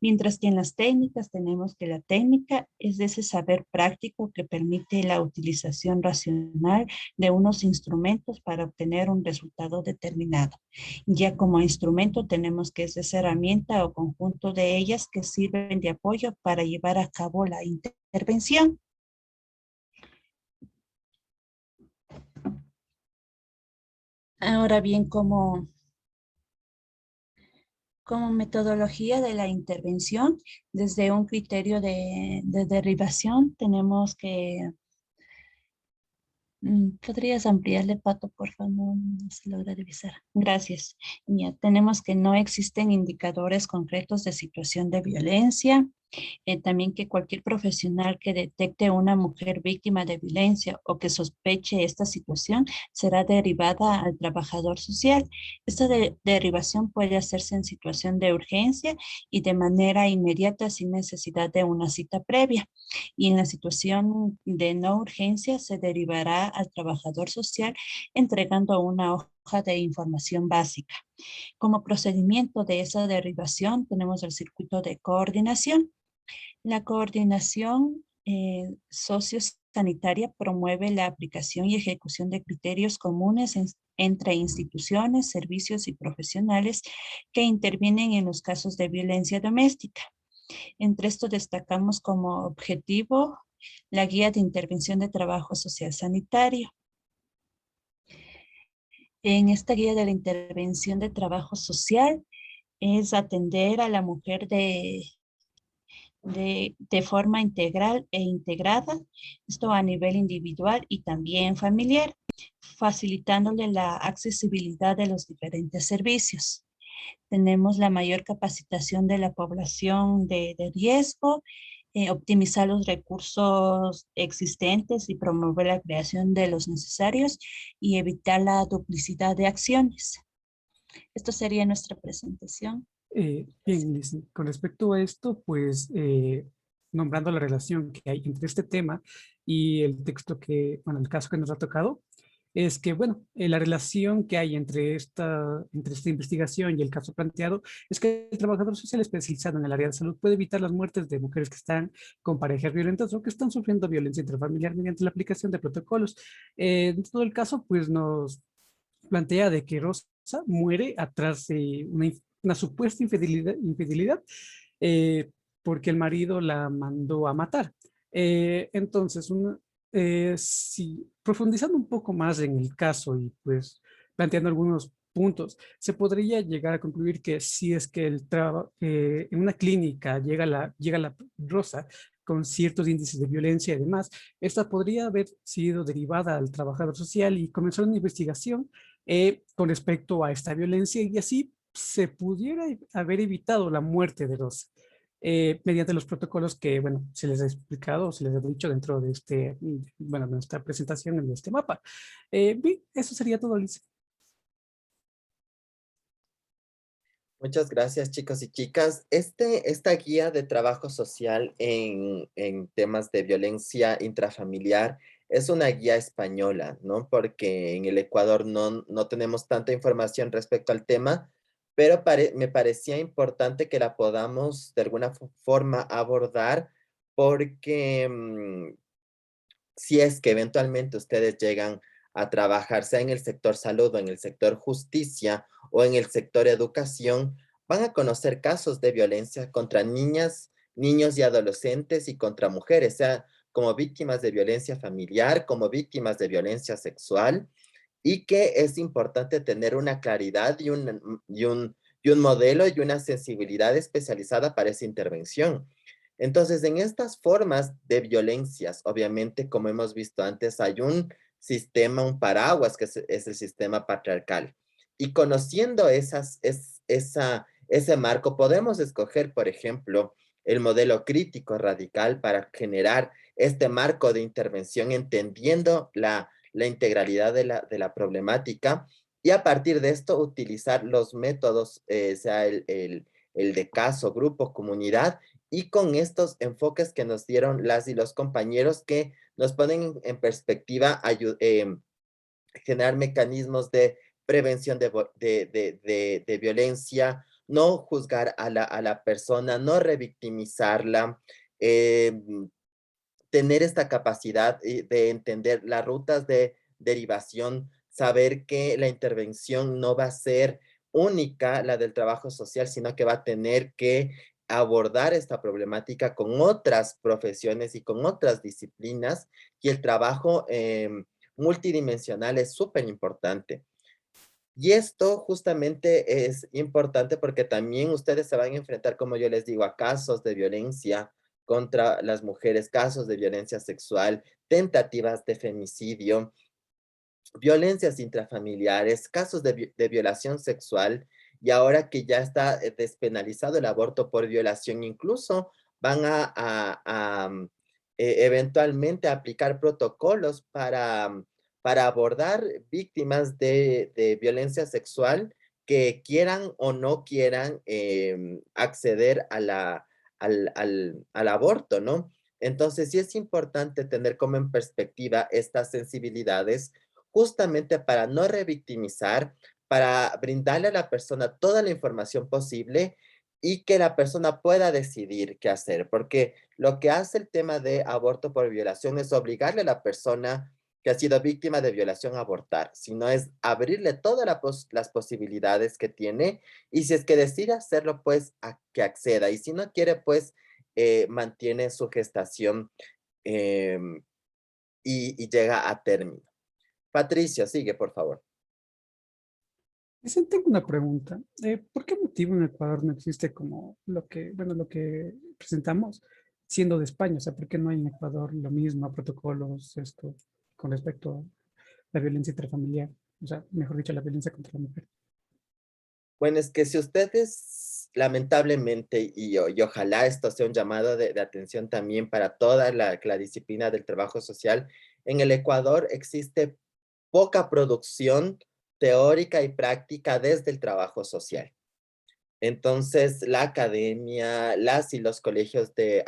Mientras que en las técnicas tenemos que la técnica es ese saber práctico que permite la utilización racional de unos instrumentos para obtener un resultado determinado. Ya como instrumento tenemos que es esa herramienta o conjunto de ellas que sirven de apoyo para llevar a cabo la intervención. Ahora bien, como metodología de la intervención, desde un criterio de derivación, tenemos que... ¿Podrías ampliarle, Pato, por favor? No se logra divisar. Gracias. Ya, tenemos que no existen indicadores concretos de situación de violencia. También que cualquier profesional que detecte una mujer víctima de violencia o que sospeche esta situación será derivada al trabajador social. Esta derivación puede hacerse en situación de urgencia y de manera inmediata sin necesidad de una cita previa. Y en la situación de no urgencia se derivará al trabajador social entregando una hoja de información básica. Como procedimiento de esa derivación tenemos el circuito de coordinación. La coordinación sociosanitaria promueve la aplicación y ejecución de criterios comunes entre instituciones, servicios y profesionales que intervienen en los casos de violencia doméstica. Entre esto destacamos como objetivo la guía de intervención de trabajo social sanitario. En esta guía de la intervención de trabajo social es atender a la mujer de forma integral e integrada, esto a nivel individual y también familiar, facilitándole la accesibilidad de los diferentes servicios. Tenemos la mayor capacitación de la población de riesgo, optimizar los recursos existentes y promover la creación de los necesarios y evitar la duplicidad de acciones. Esto sería nuestra presentación. Bien, Liz, con respecto a esto, pues nombrando la relación que hay entre este tema y el texto que, bueno, el caso que nos ha tocado, es que, bueno, la relación que hay entre esta investigación y el caso planteado es que el trabajador social especializado en el área de salud puede evitar las muertes de mujeres que están con parejas violentas o que están sufriendo violencia intrafamiliar mediante la aplicación de protocolos. En todo el caso, pues nos plantea de que Rosa muere atrás de una supuesta infidelidad porque el marido la mandó a matar. Entonces, profundizando un poco más en el caso y pues planteando algunos puntos, se podría llegar a concluir que si es que en una clínica llega la Rosa con ciertos índices de violencia y demás, esta podría haber sido derivada al trabajador social y comenzar una investigación con respecto a esta violencia y así se pudiera haber evitado la muerte de Rosa mediante los protocolos que, bueno, se les ha explicado o se les ha dicho dentro de bueno, de nuestra presentación en este mapa. Bien, eso sería todo, Liz. Muchas gracias, chicos y chicas. Esta guía de trabajo social en temas de violencia intrafamiliar es una guía española, ¿no? Porque en el Ecuador no tenemos tanta información respecto al tema, pero me parecía importante que la podamos de alguna forma abordar porque si es que eventualmente ustedes llegan a trabajar, sea en el sector salud o en el sector justicia o en el sector educación, van a conocer casos de violencia contra niñas, niños y adolescentes y contra mujeres, sea como víctimas de violencia familiar, como víctimas de violencia sexual, y que es importante tener una claridad y un modelo y una sensibilidad especializada para esa intervención. Entonces, en estas formas de violencias, obviamente, como hemos visto antes, hay un sistema, un paraguas, que es el sistema patriarcal. Y conociendo ese marco, podemos escoger, por ejemplo, el modelo crítico radical para generar este marco de intervención, entendiendo la integralidad de la problemática, y a partir de esto utilizar los métodos, sea el de caso, grupo, comunidad, y con estos enfoques que nos dieron las y los compañeros que nos ponen en perspectiva generar mecanismos de prevención de violencia, no juzgar a la persona, no revictimizarla, tener esta capacidad de entender las rutas de derivación, saber que la intervención no va a ser única, la del trabajo social, sino que va a tener que abordar esta problemática con otras profesiones y con otras disciplinas, y el trabajo multidimensional es súper importante. Y esto justamente es importante porque también ustedes se van a enfrentar, como yo les digo, a casos de violencia contra las mujeres, casos de violencia sexual, tentativas de femicidio, violencias intrafamiliares, casos de violación sexual, y ahora que ya está despenalizado el aborto por violación, incluso van eventualmente aplicar protocolos para abordar víctimas de violencia sexual que quieran o no quieran acceder al aborto, ¿no? Entonces sí es importante tener como en perspectiva estas sensibilidades justamente para no revictimizar, para brindarle a la persona toda la información posible y que la persona pueda decidir qué hacer, porque lo que hace el tema de aborto por violación es obligarle a la persona que ha sido víctima de violación a abortar, sino es abrirle todas las posibilidades que tiene, y si es que decide hacerlo, pues a que acceda, y si no quiere, pues mantiene su gestación em, y llega a término. Patricia, sigue, por favor. Tengo una pregunta. ¿Por qué motivo en Ecuador no existe como lo que presentamos siendo de España? O sea, ¿por qué no hay en Ecuador lo mismo, protocolos, esto, con respecto a la violencia intrafamiliar? O sea, mejor dicho, la violencia contra la mujer. Bueno, es que si ustedes, lamentablemente, y ojalá esto sea un llamado de atención también para toda la disciplina del trabajo social, en el Ecuador existe poca producción teórica y práctica desde el trabajo social. Entonces, la academia, las y los colegios de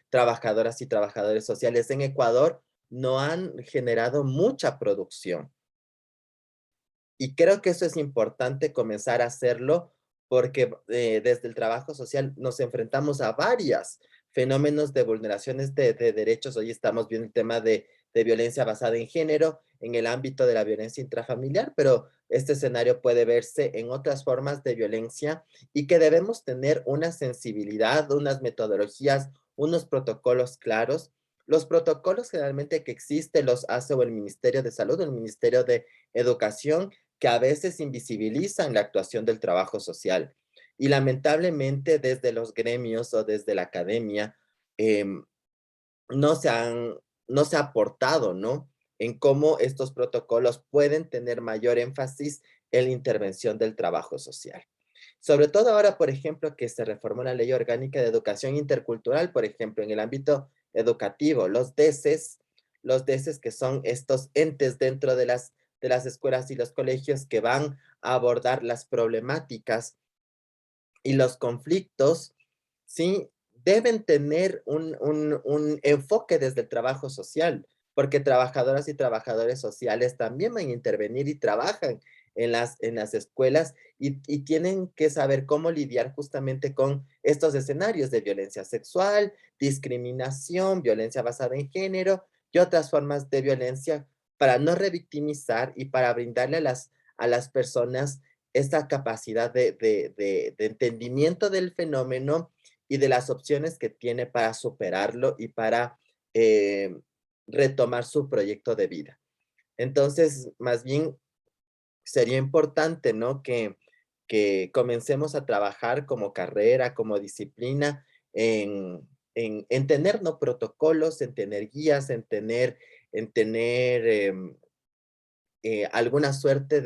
trabajadoras y trabajadores sociales en Ecuador no han generado mucha producción. Y creo que eso es importante comenzar a hacerlo porque desde el trabajo social nos enfrentamos a varios fenómenos de vulneraciones de derechos. Hoy estamos viendo el tema de violencia basada en género en el ámbito de la violencia intrafamiliar, pero este escenario puede verse en otras formas de violencia y que debemos tener una sensibilidad, unas metodologías, unos protocolos claros. Los protocolos generalmente que existen los hace o el Ministerio de Salud o el Ministerio de Educación, que a veces invisibilizan la actuación del trabajo social. Y lamentablemente desde los gremios o desde la academia no se ha aportado, ¿no? En cómo estos protocolos pueden tener mayor énfasis en la intervención del trabajo social. Sobre todo ahora, por ejemplo, que se reformó la Ley Orgánica de Educación Intercultural, por ejemplo, en el ámbito educativo, los DESES que son estos entes dentro de las escuelas y los colegios que van a abordar las problemáticas y los conflictos, ¿sí? Deben tener un enfoque desde el trabajo social, porque trabajadoras y trabajadores sociales también van a intervenir y trabajan en las escuelas y tienen que saber cómo lidiar justamente con estos escenarios de violencia sexual, discriminación, violencia basada en género y otras formas de violencia para no revictimizar y para brindarle a las personas esta capacidad de entendimiento del fenómeno y de las opciones que tiene para superarlo y para retomar su proyecto de vida. Entonces, más bien sería importante, ¿no? Que comencemos a trabajar como carrera, como disciplina, en tener, ¿no? Protocolos, en tener guías, en tener alguna suerte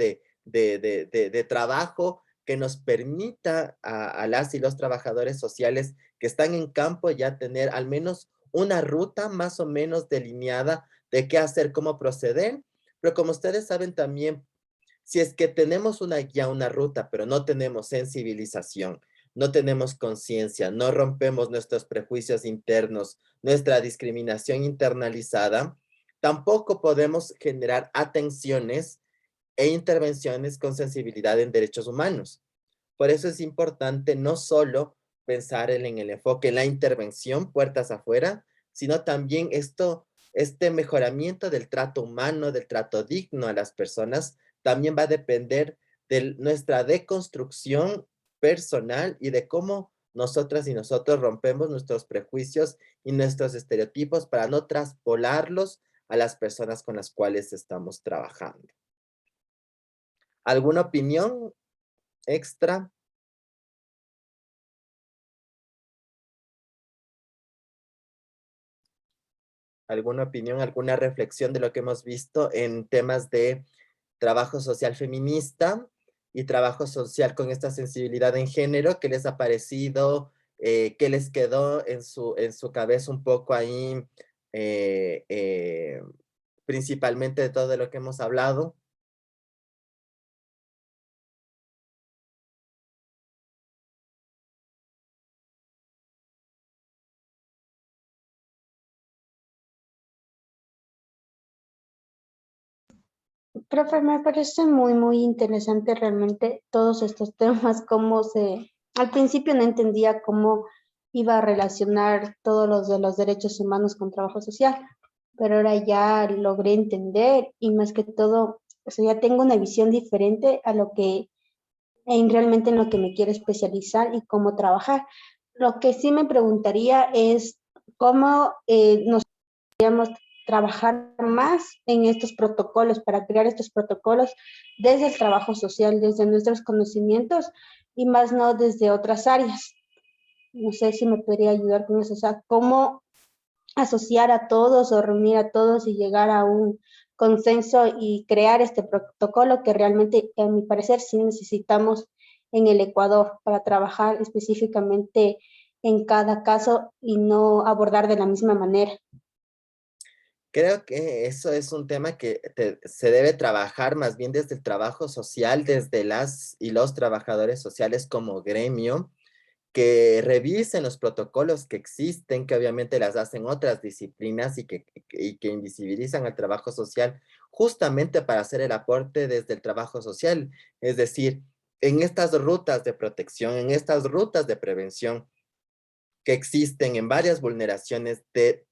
de trabajo que nos permita a las y los trabajadores sociales que están en campo ya tener al menos una ruta más o menos delineada de qué hacer, cómo proceder. Pero como ustedes saben también, si es que tenemos una guía, una ruta, pero no tenemos sensibilización, no tenemos conciencia, no rompemos nuestros prejuicios internos, nuestra discriminación internalizada, tampoco podemos generar atenciones e intervenciones con sensibilidad en derechos humanos. Por eso es importante no solo pensar en el enfoque, en la intervención, puertas afuera, sino también este mejoramiento del trato humano, del trato digno a las personas, también va a depender de nuestra deconstrucción personal y de cómo nosotras y nosotros rompemos nuestros prejuicios y nuestros estereotipos para no traspolarlos a las personas con las cuales estamos trabajando. ¿Alguna opinión extra? ¿Alguna opinión, alguna reflexión de lo que hemos visto en temas de trabajo social feminista y trabajo social con esta sensibilidad en género? ¿Qué les ha parecido? ¿Qué les quedó en su cabeza un poco ahí, principalmente de todo lo que hemos hablado? Profe, me parece muy interesante realmente todos estos temas, al principio no entendía cómo iba a relacionar todos los de los derechos humanos con trabajo social, pero ahora ya logré entender y más que todo, o sea, ya tengo una visión diferente a lo que, realmente en lo que me quiero especializar y cómo trabajar. Lo que sí me preguntaría es cómo nos podríamos trabajar más en estos protocolos, para crear estos protocolos desde el trabajo social, desde nuestros conocimientos y más no desde otras áreas. No sé si me podría ayudar con eso, o sea, cómo asociar a todos o reunir a todos y llegar a un consenso y crear este protocolo que realmente, a mi parecer, sí necesitamos en el Ecuador para trabajar específicamente en cada caso y no abordar de la misma manera. Creo que eso es un tema que se debe trabajar más bien desde el trabajo social, desde las y los trabajadores sociales como gremio, que revisen los protocolos que existen, que obviamente las hacen otras disciplinas y que invisibilizan al trabajo social justamente para hacer el aporte desde el trabajo social. Es decir, en estas rutas de protección, en estas rutas de prevención que existen en varias vulneraciones de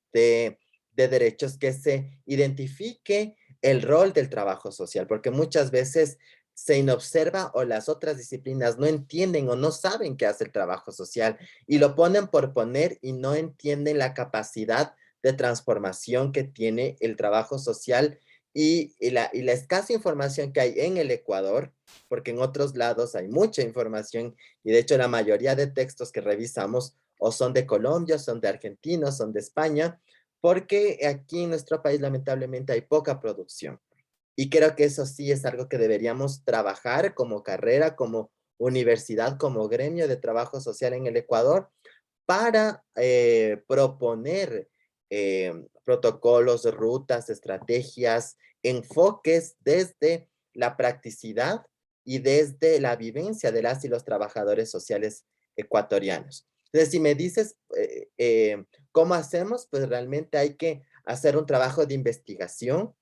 derechos, que se identifique el rol del trabajo social, porque muchas veces se inobserva o las otras disciplinas no entienden o no saben qué hace el trabajo social y lo ponen por poner y no entienden la capacidad de transformación que tiene el trabajo social y la escasa información que hay en el Ecuador, porque en otros lados hay mucha información y de hecho la mayoría de textos que revisamos o son de Colombia, son de Argentina, son de España, porque aquí en nuestro país lamentablemente hay poca producción. Y creo que eso sí es algo que deberíamos trabajar como carrera, como universidad, como gremio de trabajo social en el Ecuador, para proponer protocolos, rutas, estrategias, enfoques desde la practicidad y desde la vivencia de las y los trabajadores sociales ecuatorianos. Entonces, si me dices cómo hacemos, pues realmente hay que hacer un trabajo de investigación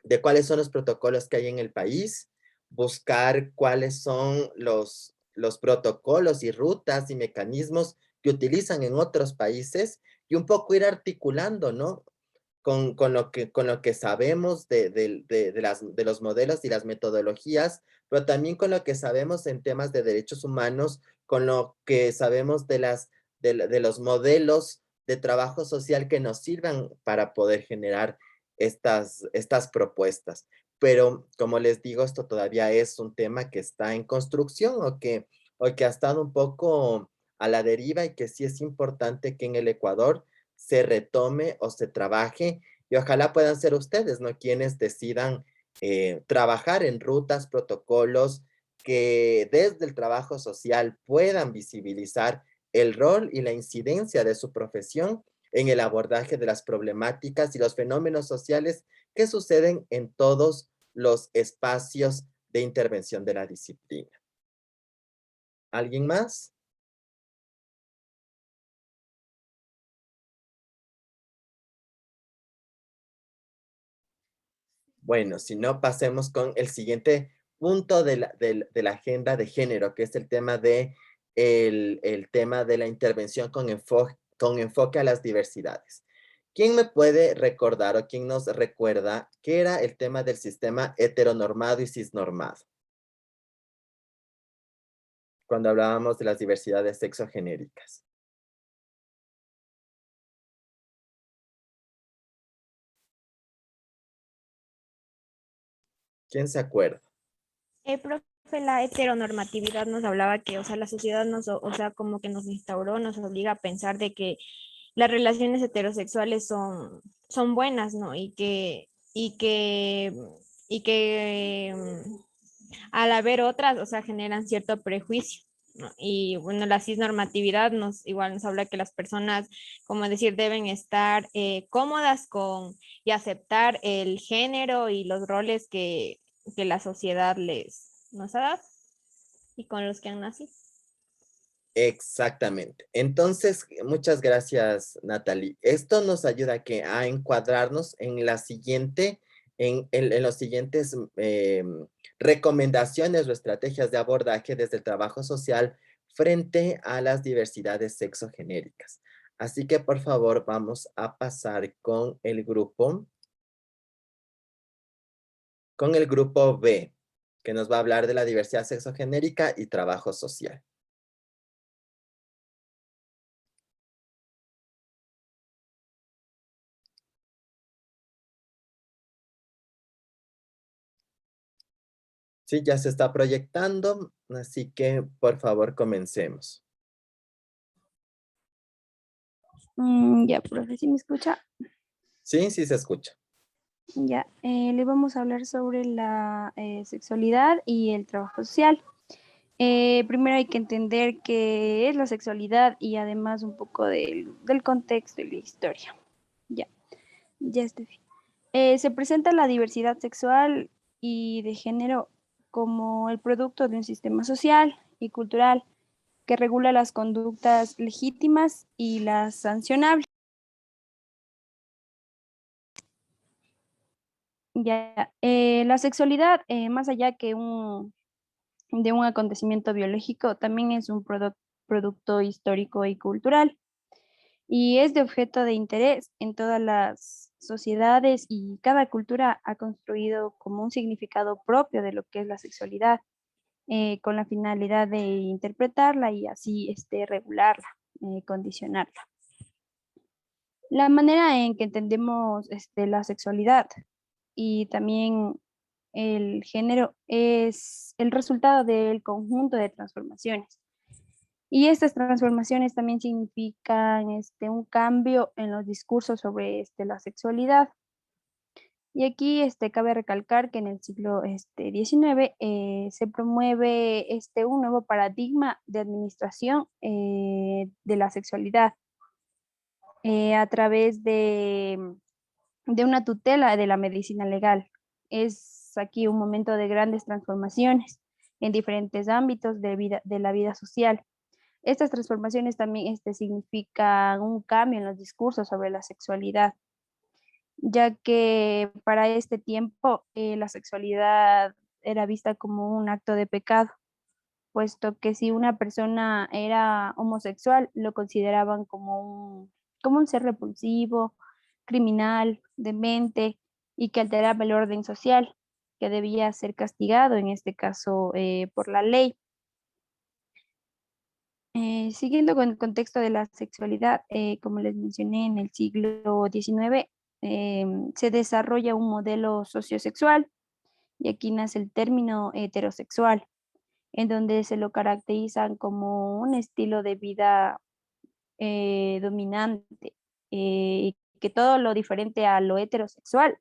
de cuáles son los protocolos que hay en el país, buscar cuáles son los protocolos y rutas y mecanismos que utilizan en otros países y un poco ir articulando, ¿no? Con lo que sabemos de los modelos y las metodologías, pero también con lo que sabemos en temas de derechos humanos, con lo que sabemos de los modelos de trabajo social que nos sirvan para poder generar estas propuestas. Pero como les digo, esto todavía es un tema que está en construcción o que ha estado un poco a la deriva y que sí es importante que en el Ecuador se retome o se trabaje y ojalá puedan ser ustedes, ¿no? Quienes decidan trabajar en rutas, protocolos que desde el trabajo social puedan visibilizar el rol y la incidencia de su profesión en el abordaje de las problemáticas y los fenómenos sociales que suceden en todos los espacios de intervención de la disciplina. ¿Alguien más? Bueno, si no, pasemos con el siguiente punto de la agenda de género, que es el tema de la intervención con enfoque a las diversidades. ¿Quién me puede recordar o quién nos recuerda qué era el tema del sistema heteronormado y cisnormado? Cuando hablábamos de las diversidades sexogenéricas. ¿Quién se acuerda? Profe, la heteronormatividad nos hablaba que, o sea, la sociedad nos, o sea, como que nos instauró, nos obliga a pensar de que las relaciones heterosexuales son buenas, ¿no? Y que al haber otras, o sea, generan cierto prejuicio, ¿no? Y bueno, la cisnormatividad igual nos habla que las personas, como decir, deben estar cómodas con y aceptar el género y los roles que la sociedad nos ha dado y con los que han nacido. Exactamente. Entonces, muchas gracias, Natalie. Esto nos ayuda a encuadrarnos en la siguiente, en los siguientes recomendaciones o estrategias de abordaje desde el trabajo social frente a las diversidades sexogenéricas. Así que, por favor, vamos a pasar con el grupo B, que nos va a hablar de la diversidad sexogenérica y trabajo social. Sí, ya se está proyectando, así que por favor comencemos. Ya, profe, ¿sí me escucha? Sí, sí se escucha. Ya, le vamos a hablar sobre la sexualidad y el trabajo social. Primero hay que entender qué es la sexualidad y además un poco del contexto y la historia. Ya estoy. Se presenta la diversidad sexual y de género como el producto de un sistema social y cultural que regula las conductas legítimas y las sancionables. Ya, la sexualidad, más allá que de un acontecimiento biológico, también es un producto histórico y cultural y es de objeto de interés en todas las sociedades y cada cultura ha construido como un significado propio de lo que es la sexualidad, con la finalidad de interpretarla y así regularla, condicionarla. La manera en que entendemos la sexualidad y también el género es el resultado del conjunto de transformaciones. Y estas transformaciones también significan un cambio en los discursos sobre la sexualidad. Y aquí cabe recalcar que en el siglo XIX se promueve un nuevo paradigma de administración de la sexualidad a través de una tutela de la medicina legal. Es aquí un momento de grandes transformaciones en diferentes ámbitos de la vida social. Estas transformaciones también significan un cambio en los discursos sobre la sexualidad, ya que para este tiempo la sexualidad era vista como un acto de pecado, puesto que si una persona era homosexual, lo consideraban como un ser repulsivo, criminal, demente y que alteraba el orden social, que debía ser castigado, en este caso, por la ley. Siguiendo con el contexto de la sexualidad, como les mencioné, en el siglo XIX se desarrolla un modelo sociosexual y aquí nace el término heterosexual, en donde se lo caracterizan como un estilo de vida dominante, y que todo lo diferente a lo heterosexual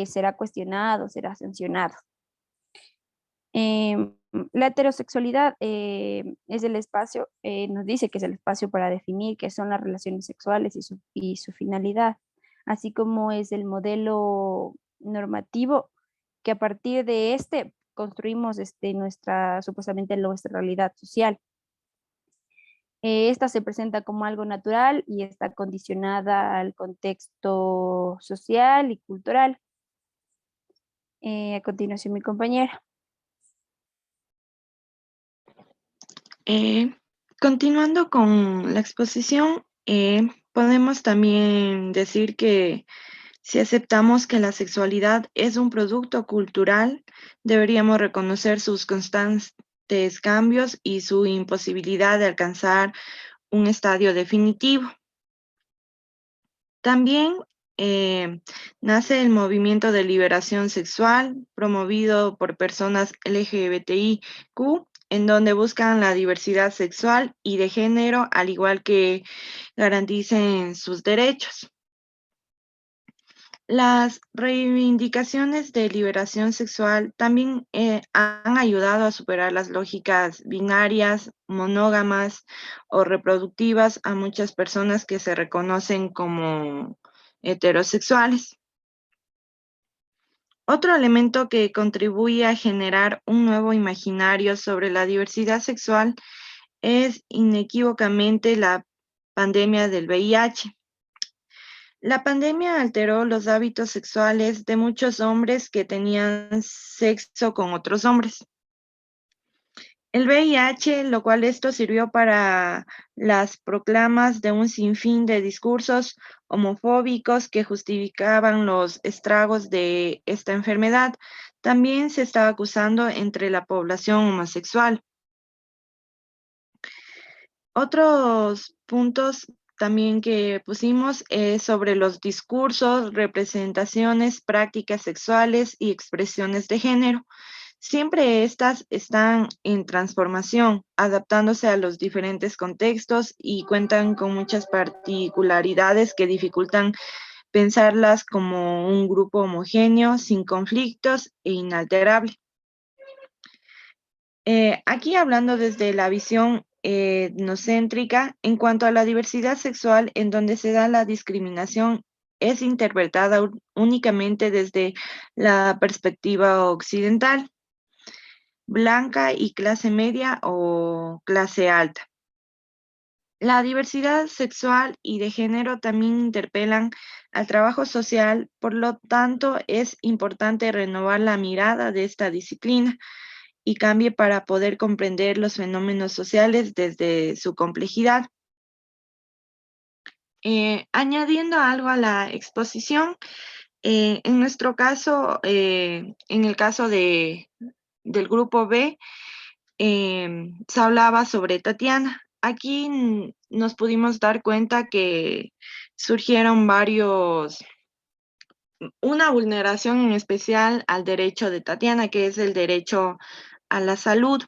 será cuestionado, será sancionado. La heterosexualidad es el espacio, nos dice que es el espacio para definir qué son las relaciones sexuales y su finalidad, así como es el modelo normativo que a partir de construimos supuestamente nuestra realidad social. Esta se presenta como algo natural y está condicionada al contexto social y cultural. A continuación, mi compañera. Continuando con la exposición, podemos también decir que si aceptamos que la sexualidad es un producto cultural, deberíamos reconocer sus constantes cambios y su imposibilidad de alcanzar un estadio definitivo. También nace el movimiento de liberación sexual promovido por personas LGBTIQ, en donde buscan la diversidad sexual y de género, al igual que garanticen sus derechos. Las reivindicaciones de liberación sexual también han ayudado a superar las lógicas binarias, monógamas o reproductivas a muchas personas que se reconocen como heterosexuales. Otro elemento que contribuye a generar un nuevo imaginario sobre la diversidad sexual es inequívocamente la pandemia del VIH. La pandemia alteró los hábitos sexuales de muchos hombres que tenían sexo con otros hombres. El VIH, lo cual esto sirvió para las proclamas de un sinfín de discursos homofóbicos que justificaban los estragos de esta enfermedad, también se estaba acusando entre la población homosexual. Otros puntos también que pusimos es sobre los discursos, representaciones, prácticas sexuales y expresiones de género. Siempre estas están en transformación, adaptándose a los diferentes contextos y cuentan con muchas particularidades que dificultan pensarlas como un grupo homogéneo, sin conflictos e inalterable. Aquí hablando desde la visión etnocéntrica, en cuanto a la diversidad sexual, en donde se da la discriminación, es interpretada únicamente desde la perspectiva occidental, blanca y clase media o clase alta. La diversidad sexual y de género también interpelan al trabajo social, por lo tanto es importante renovar la mirada de esta disciplina y cambie para poder comprender los fenómenos sociales desde su complejidad. Añadiendo algo a la exposición, en nuestro caso, en el caso del grupo B, se hablaba sobre Tatiana. Aquí nos pudimos dar cuenta que surgieron una vulneración en especial al derecho de Tatiana, que es el derecho a la salud.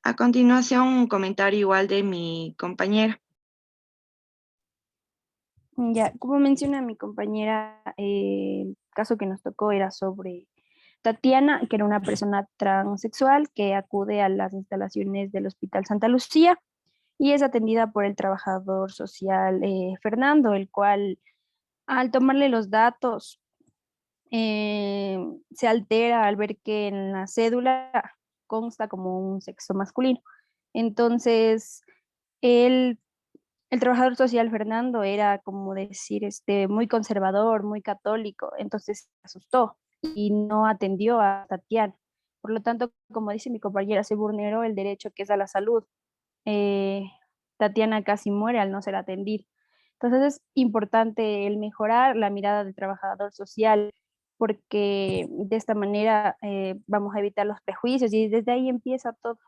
A continuación, un comentario igual de mi compañera. Ya, como menciona mi compañera, el caso que nos tocó era sobre Tatiana, que era una persona transexual que acude a las instalaciones del Hospital Santa Lucía y es atendida por el trabajador social Fernando, el cual al tomarle los datos se altera al ver que en la cédula consta como un sexo masculino. Entonces, él, el trabajador social Fernando era como decir, muy conservador, muy católico, entonces se asustó y no atendió a Tatiana. Por lo tanto, como dice mi compañera, se vulneró el derecho que es a la salud. Eh, Tatiana casi muere al no ser atendida. Entonces es importante el mejorar la mirada del trabajador social porque de esta manera vamos a evitar los prejuicios y desde ahí empieza todo.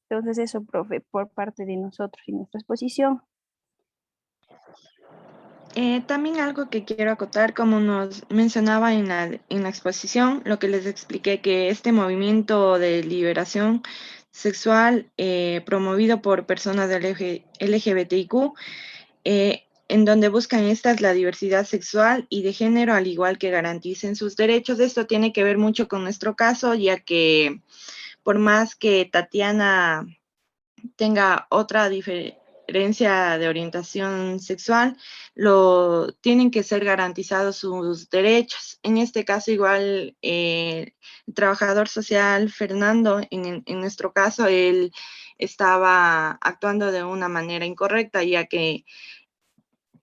Entonces eso, profe, por parte de nosotros y nuestra exposición. También algo que quiero acotar, como nos mencionaba en la exposición, lo que les expliqué, que este movimiento de liberación sexual promovido por personas del LGBTIQ, en donde buscan estas la diversidad sexual y de género, al igual que garanticen sus derechos. Esto tiene que ver mucho con nuestro caso, ya que por más que Tatiana tenga otra diferencia de orientación sexual, tienen que ser garantizados sus derechos. En este caso, igual, el trabajador social Fernando, en nuestro caso, él estaba actuando de una manera incorrecta, ya que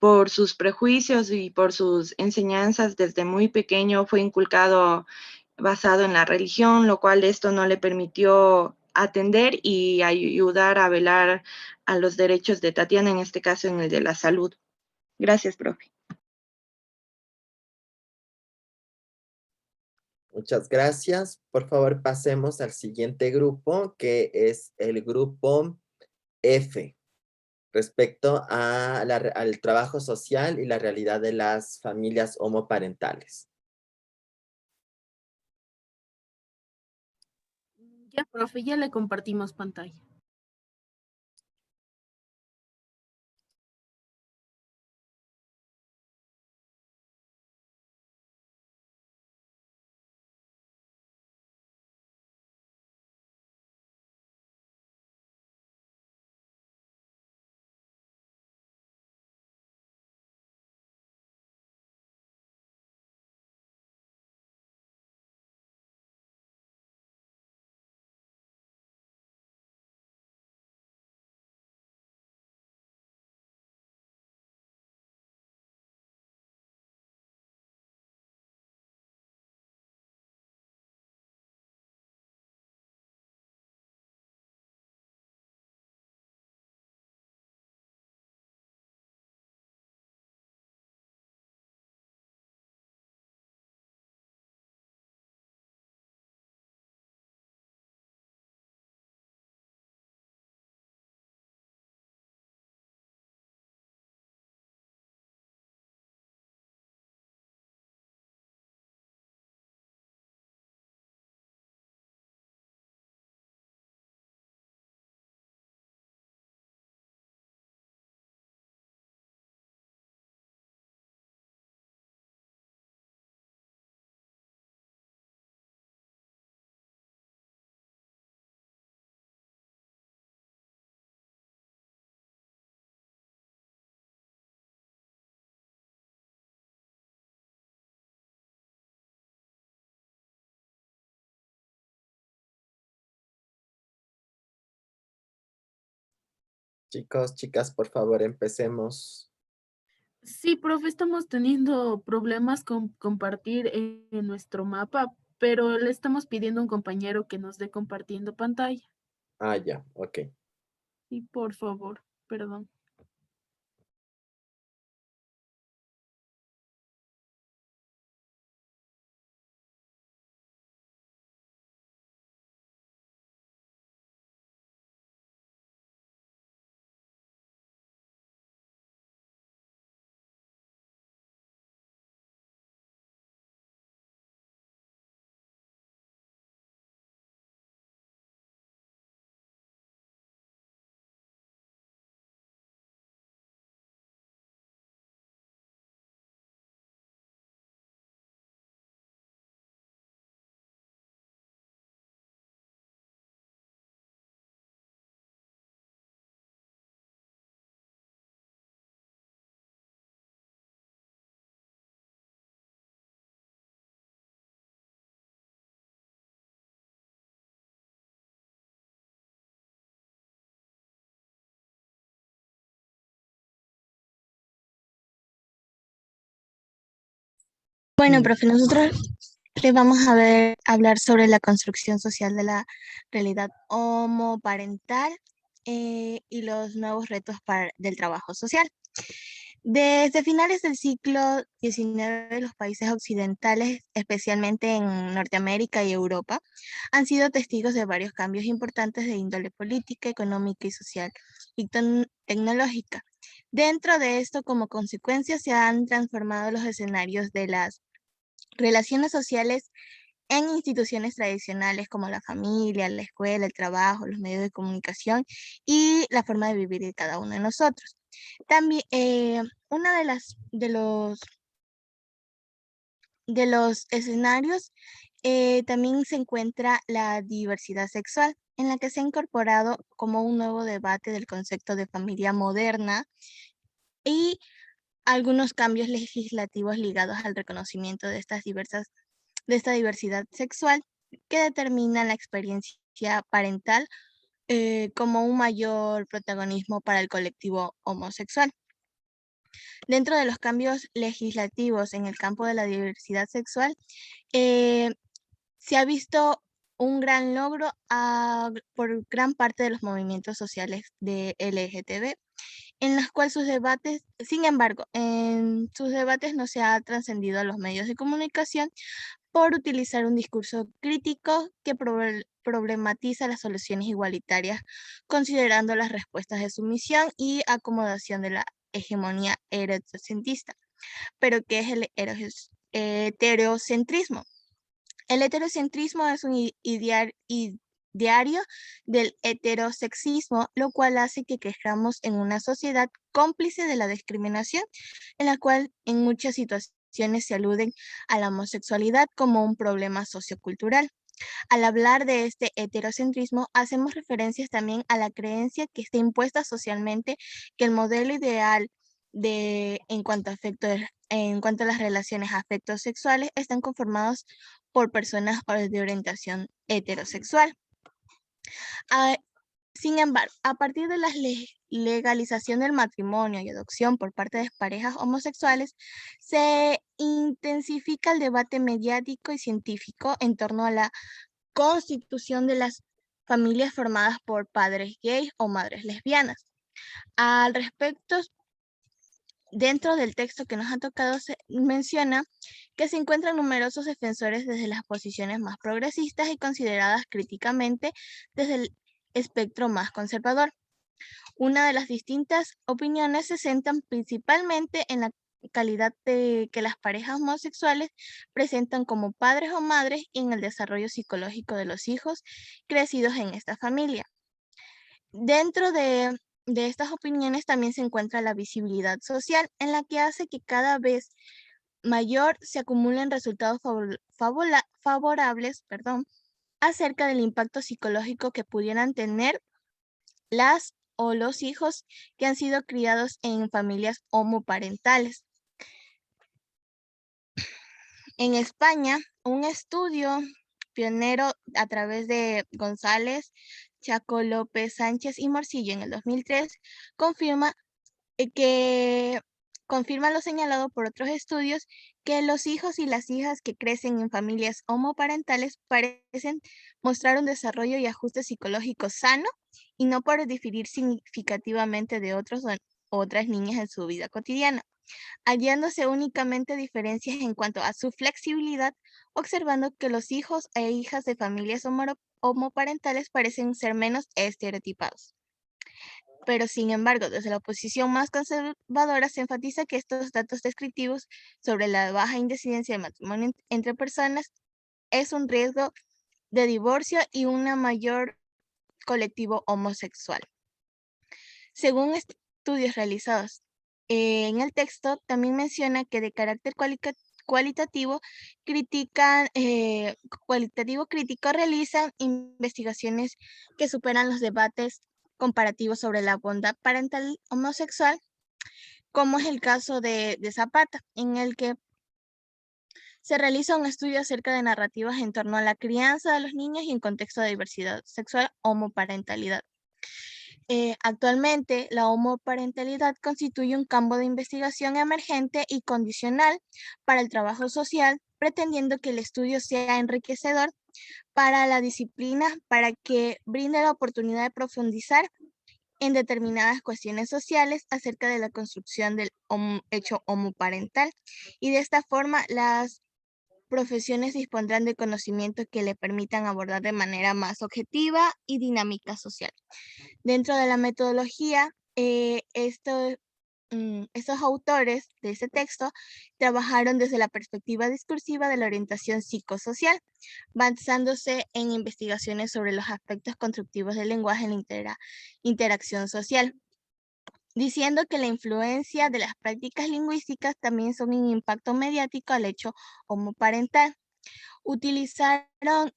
por sus prejuicios y por sus enseñanzas desde muy pequeño fue inculcado basado en la religión, lo cual esto no le permitió atender y ayudar a velar a los derechos de Tatiana, en este caso en el de la salud. Gracias, profe. Muchas gracias. Por favor, pasemos al siguiente grupo, que es el grupo F. respecto a al trabajo social y la realidad de las familias homoparentales. Ya, profe, ya le compartimos pantalla. Chicos, chicas, por favor, empecemos. Sí, profe, estamos teniendo problemas con compartir en nuestro mapa, pero le estamos pidiendo a un compañero que nos dé compartiendo pantalla. Ah, ya, ok. Y por favor, perdón. Bueno, profe, nosotros le vamos a hablar sobre la construcción social de la realidad homoparental y los nuevos retos del trabajo social. Desde finales del siglo XIX, los países occidentales, especialmente en Norteamérica y Europa, han sido testigos de varios cambios importantes de índole política, económica y social y tecnológica. Dentro de esto, como consecuencia, se han transformado los escenarios de las relaciones sociales en instituciones tradicionales como la familia, la escuela, el trabajo, los medios de comunicación y la forma de vivir de cada uno de nosotros. También, una de los escenarios también se encuentra la diversidad sexual, en la que se ha incorporado como un nuevo debate del concepto de familia moderna y algunos cambios legislativos ligados al reconocimiento de de esta diversidad sexual que determina la experiencia parental como un mayor protagonismo para el colectivo homosexual. Dentro de los cambios legislativos en el campo de la diversidad sexual, se ha visto un gran logro por gran parte de los movimientos sociales de LGTB, en los cuales sus debates, sin embargo, en sus debates no se ha trascendido a los medios de comunicación por utilizar un discurso crítico que problematiza las soluciones igualitarias, considerando las respuestas de sumisión y acomodación de la hegemonía heterocentrista. Pero, ¿qué es el heterocentrismo? El heterocentrismo es un ideario del heterosexismo, lo cual hace que crezcamos en una sociedad cómplice de la discriminación, en la cual en muchas situaciones se aluden a la homosexualidad como un problema sociocultural. Al hablar de este heterocentrismo, hacemos referencias también a la creencia que está impuesta socialmente que el modelo ideal en cuanto a las relaciones afectivo-sexuales están conformados por personas de orientación heterosexual. Sin embargo, a partir de la legalización del matrimonio y adopción por parte de parejas homosexuales, se intensifica el debate mediático y científico en torno a la constitución de las familias formadas por padres gays o madres lesbianas. Al respecto, dentro del texto que nos ha tocado, se menciona que se encuentran numerosos defensores desde las posiciones más progresistas y consideradas críticamente desde el espectro más conservador. Una de las distintas opiniones se centran principalmente en la calidad que las parejas homosexuales presentan como padres o madres y en el desarrollo psicológico de los hijos crecidos en esta familia. Dentro de estas opiniones también se encuentra la visibilidad social, en la que hace que cada vez mayor se acumulen resultados favorables acerca del impacto psicológico que pudieran tener las o los hijos que han sido criados en familias homoparentales. En España, un estudio pionero a través de González, Chaco, López, Sánchez y Morcillo en el 2003 confirma lo señalado por otros estudios, que los hijos y las hijas que crecen en familias homoparentales parecen mostrar un desarrollo y ajuste psicológico sano y no por diferir significativamente de otras niñas en su vida cotidiana, hallándose únicamente diferencias en cuanto a su flexibilidad, observando que los hijos e hijas de familias homoparentales parecen ser menos estereotipados. Pero sin embargo, desde la oposición más conservadora se enfatiza que estos datos descriptivos sobre la baja incidencia de matrimonio entre personas es un riesgo de divorcio y un mayor colectivo homosexual. Según estudios realizados en el texto, también menciona que de carácter cualitativo crítico realizan investigaciones que superan los debates comparativos sobre la bondad parental homosexual, como es el caso de Zapata, en el que se realiza un estudio acerca de narrativas en torno a la crianza de los niños y en contexto de diversidad sexual, homoparentalidad. Actualmente, la homoparentalidad constituye un campo de investigación emergente y condicional para el trabajo social, pretendiendo que el estudio sea enriquecedor para la disciplina, para que brinde la oportunidad de profundizar en determinadas cuestiones sociales acerca de la construcción del hecho homoparental. Y de esta forma, las profesiones dispondrán de conocimientos que le permitan abordar de manera más objetiva y dinámica social. Dentro de la metodología, estos autores de ese texto trabajaron desde la perspectiva discursiva de la orientación psicosocial, basándose en investigaciones sobre los aspectos constructivos del lenguaje en la interacción social, diciendo que la influencia de las prácticas lingüísticas también son un impacto mediático al hecho homoparental. Utilizaron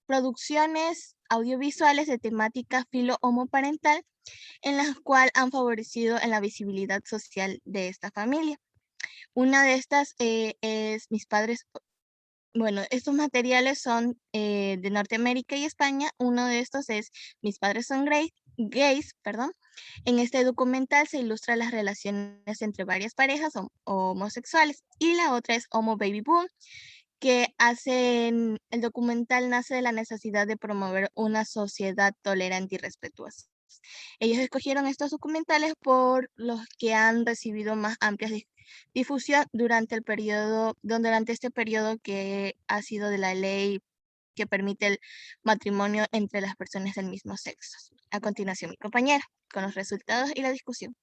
producciones audiovisuales de temática filo-homoparental en las cuales han favorecido en la visibilidad social de esta familia. Una de estas es Mis Padres. Bueno, estos materiales son de Norteamérica y España. Uno de estos es Mis Padres Son Gays. En este documental se ilustran las relaciones entre varias parejas homosexuales. Y la otra es Homo Baby Boom, que el documental nace de la necesidad de promover una sociedad tolerante y respetuosa. Ellos escogieron estos documentales por los que han recibido más amplia difusión durante este periodo que ha sido de la ley que permite el matrimonio entre las personas del mismo sexo. A continuación, mi compañera, con los resultados y la discusión.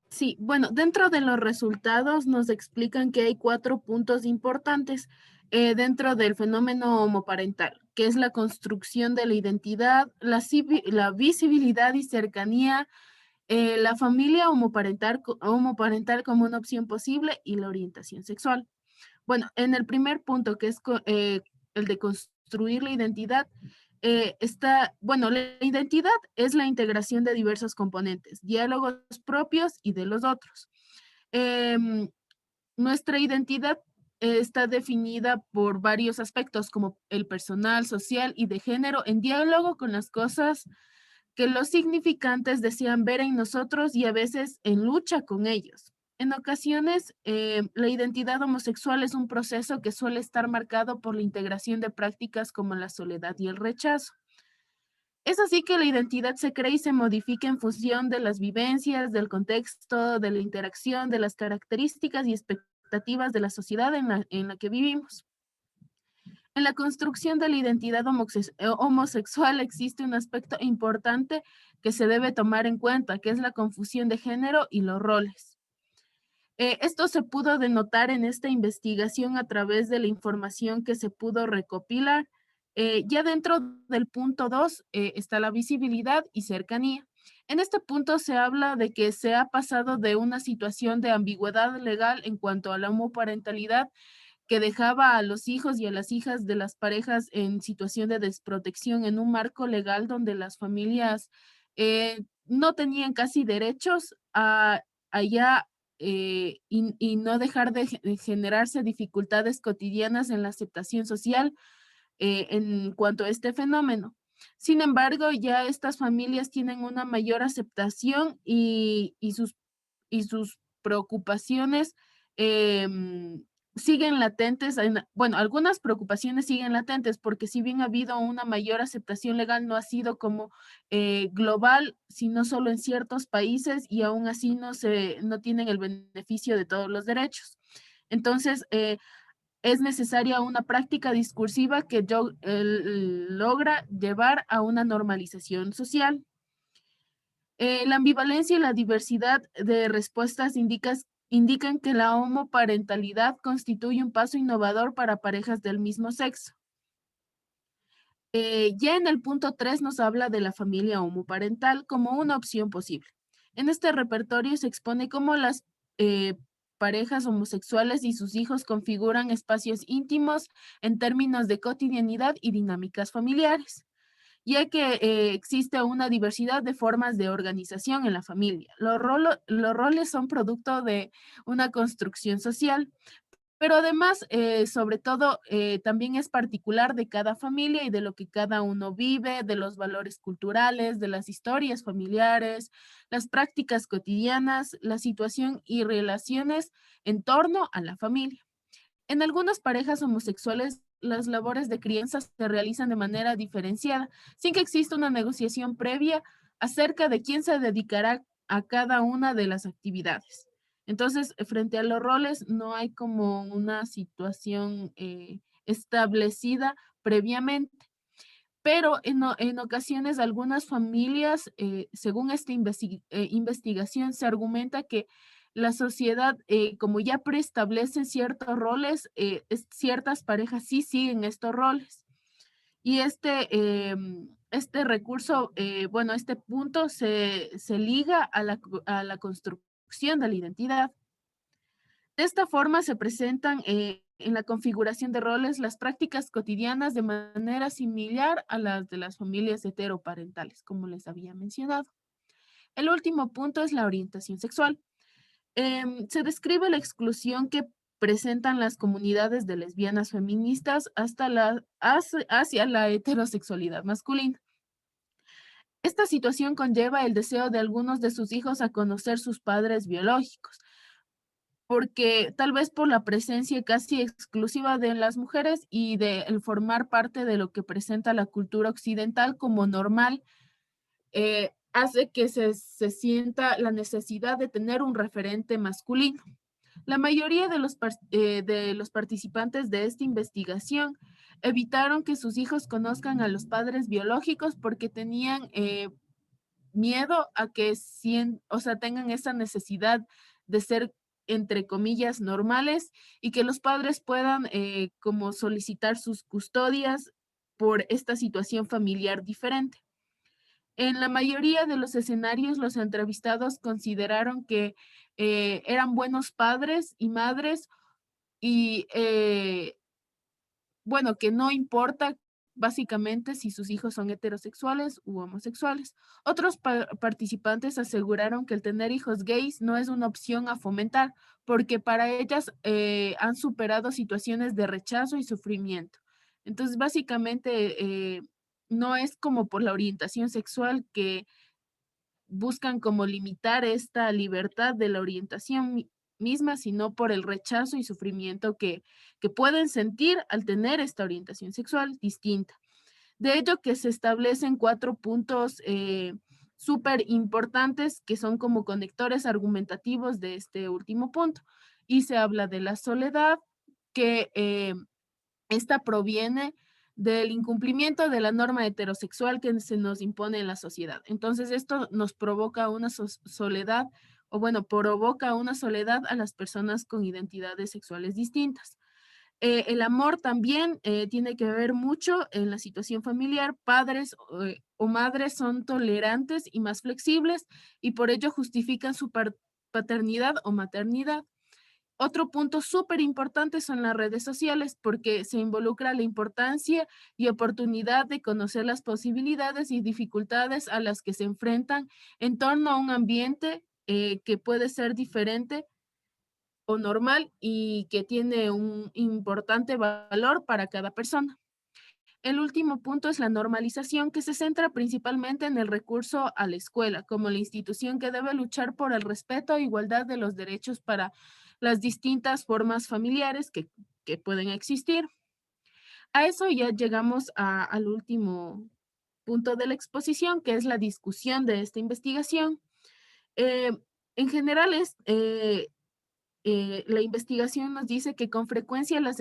Sí, bueno, dentro de los resultados nos explican que hay 4 puntos importantes dentro del fenómeno homoparental, que es la construcción de la identidad, la visibilidad y cercanía, la familia homoparental como una opción posible y la orientación sexual. Bueno, en el primer punto, que es el de construir la identidad, bueno, la identidad es la integración de diversos componentes, diálogos propios y de los otros. Nuestra identidad está definida por varios aspectos como el personal, social y de género en diálogo con las cosas que los significantes desean ver en nosotros y a veces en lucha con ellos. En ocasiones, la identidad homosexual es un proceso que suele estar marcado por la integración de prácticas como la soledad y el rechazo. Es así que la identidad se crea y se modifica en función de las vivencias, del contexto, de la interacción, de las características y expectativas de la sociedad en la que vivimos. En la construcción de la identidad homosexual existe un aspecto importante que se debe tomar en cuenta, que es la confusión de género y los roles. Esto se pudo denotar en esta investigación a través de la información que se pudo recopilar. Ya dentro del punto 2 está la visibilidad y cercanía. En este punto se habla de que se ha pasado de una situación de ambigüedad legal en cuanto a la homoparentalidad que dejaba a los hijos y a las hijas de las parejas en situación de desprotección en un marco legal donde las familias no tenían casi derechos a allá y no dejar de generarse dificultades cotidianas en la aceptación social en cuanto a este fenómeno. Sin embargo, ya estas familias tienen una mayor aceptación y sus preocupaciones siguen latentes. Bueno, algunas preocupaciones siguen latentes porque si bien ha habido una mayor aceptación legal, no ha sido como global, sino solo en ciertos países y aún así no tienen el beneficio de todos los derechos. Entonces, es necesaria una práctica discursiva que logra llevar a una normalización social. La ambivalencia y la diversidad de respuestas indican que la homoparentalidad constituye un paso innovador para parejas del mismo sexo. Ya en el punto 3 nos habla de la familia homoparental como una opción posible. En este repertorio se expone cómo las parejas homosexuales y sus hijos configuran espacios íntimos en términos de cotidianidad y dinámicas familiares, ya que existe una diversidad de formas de organización en la familia. Los roles son producto de una construcción social, pero además, sobre todo, también es particular de cada familia y de lo que cada uno vive, de los valores culturales, de las historias familiares, las prácticas cotidianas, la situación y relaciones en torno a la familia. En algunas parejas homosexuales, las labores de crianza se realizan de manera diferenciada, sin que exista una negociación previa acerca de quién se dedicará a cada una de las actividades. Entonces, frente a los roles, no hay como una situación establecida previamente. Pero en ocasiones algunas familias, según esta investigación, se argumenta que la sociedad, como ya preestablece ciertos roles, ciertas parejas sí siguen estos roles. Y este recurso, bueno, este punto se liga a la construcción de la identidad. De esta forma se presentan en la configuración de roles las prácticas cotidianas de manera similar a las de las familias heteroparentales, como les había mencionado. El último punto es la orientación sexual. Se describe la exclusión que presentan las comunidades de lesbianas feministas hacia la heterosexualidad masculina. Esta situación conlleva el deseo de algunos de sus hijos a conocer sus padres biológicos, porque tal vez por la presencia casi exclusiva de las mujeres y de el formar parte de lo que presenta la cultura occidental como normal, hace que se sienta la necesidad de tener un referente masculino. La mayoría de los participantes de esta investigación evitaron que sus hijos conozcan a los padres biológicos porque tenían miedo a que tengan esa necesidad de ser, entre comillas, normales y que los padres puedan como solicitar sus custodias por esta situación familiar diferente. En la mayoría de los escenarios, los entrevistados consideraron que eran buenos padres y madres y, bueno, que no importa básicamente si sus hijos son heterosexuales u homosexuales. Otros participantes aseguraron que el tener hijos gays no es una opción a fomentar, porque para ellas han superado situaciones de rechazo y sufrimiento. Entonces, básicamente, no es como por la orientación sexual que buscan como limitar esta libertad de la orientación misma, sino por el rechazo y sufrimiento que pueden sentir al tener esta orientación sexual distinta. De ello que se establecen 4 puntos súper importantes que son como conectores argumentativos de este último punto. Y se habla de la soledad, que esta proviene del incumplimiento de la norma heterosexual que se nos impone en la sociedad. Entonces, esto nos provoca una soledad, o bueno, provoca una soledad a las personas con identidades sexuales distintas. El amor también tiene que ver mucho en la situación familiar. Padres o madres son tolerantes y más flexibles y por ello justifican su paternidad o maternidad. Otro punto súper importante son las redes sociales porque se involucra la importancia y oportunidad de conocer las posibilidades y dificultades a las que se enfrentan en torno a un ambiente que puede ser diferente o normal y que tiene un importante valor para cada persona. El último punto es la normalización, que se centra principalmente en el recurso a la escuela, como la institución que debe luchar por el respeto e igualdad de los derechos para las distintas formas familiares que pueden existir. A eso ya llegamos al último punto de la exposición, que es la discusión de esta investigación. En general, la investigación nos dice que con frecuencia las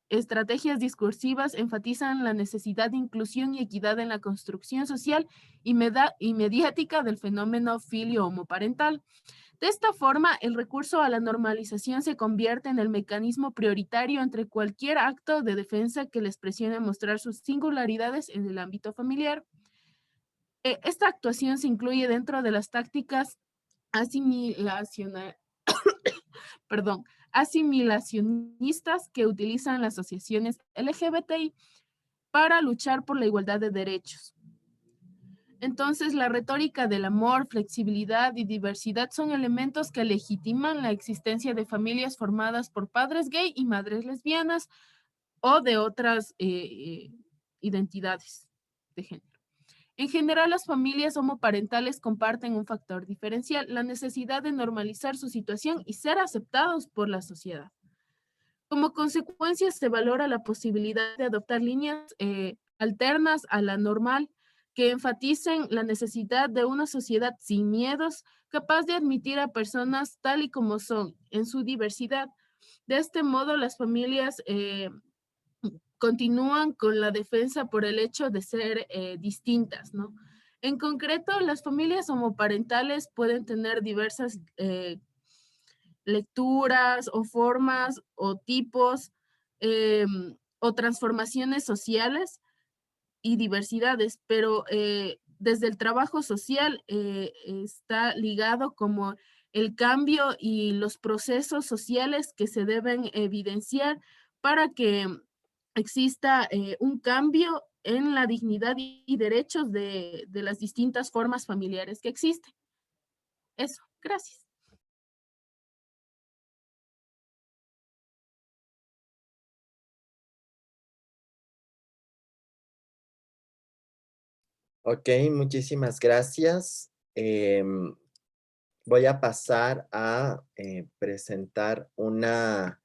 estrategias discursivas enfatizan la necesidad de inclusión y equidad en la construcción social y mediática del fenómeno filio-homoparental. De esta forma, el recurso a la normalización se convierte en el mecanismo prioritario entre cualquier acto de defensa que les presione a mostrar sus singularidades en el ámbito familiar. Esta actuación se incluye dentro de las tácticas asimilacionistas que utilizan las asociaciones LGBTI para luchar por la igualdad de derechos. Entonces, la retórica del amor, flexibilidad y diversidad son elementos que legitiman la existencia de familias formadas por padres gay y madres lesbianas o de otras identidades de género. En general, las familias homoparentales comparten un factor diferencial, la necesidad de normalizar su situación y ser aceptados por la sociedad. Como consecuencia, se valora la posibilidad de adoptar líneas alternas a la normal que enfaticen la necesidad de una sociedad sin miedos, capaz de admitir a personas tal y como son, en su diversidad. De este modo, las familias continúan con la defensa por el hecho de ser distintas, ¿no? En concreto, las familias homoparentales pueden tener diversas lecturas o formas o tipos o transformaciones sociales y diversidades, pero desde el trabajo social está ligado como el cambio y los procesos sociales que se deben evidenciar para que exista un cambio en la dignidad y derechos de las distintas formas familiares que existen. Eso, gracias. Ok, muchísimas gracias. voy a pasar a presentar unas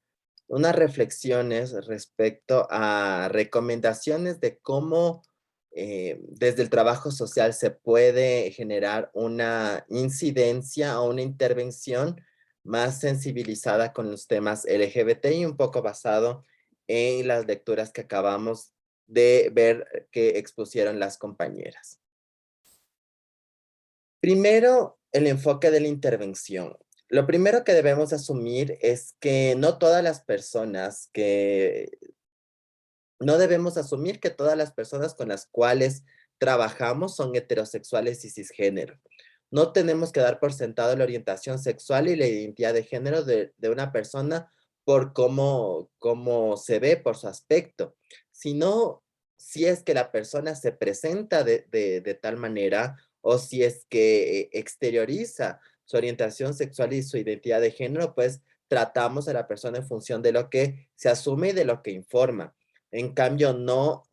reflexiones respecto a recomendaciones de cómo desde el trabajo social se puede generar una incidencia o una intervención más sensibilizada con los temas LGBT y un poco basado en las lecturas que acabamos de ver que expusieron las compañeras. Primero, el enfoque de la intervención. Lo primero que debemos asumir es que no debemos asumir que todas las personas con las cuales trabajamos son heterosexuales y cisgénero. No tenemos que dar por sentado la orientación sexual y la identidad de género de una persona por cómo se ve, por su aspecto, sino si es que la persona se presenta de tal manera o si es que exterioriza su orientación sexual y su identidad de género, pues tratamos a la persona en función de lo que se asume y de lo que informa. En cambio,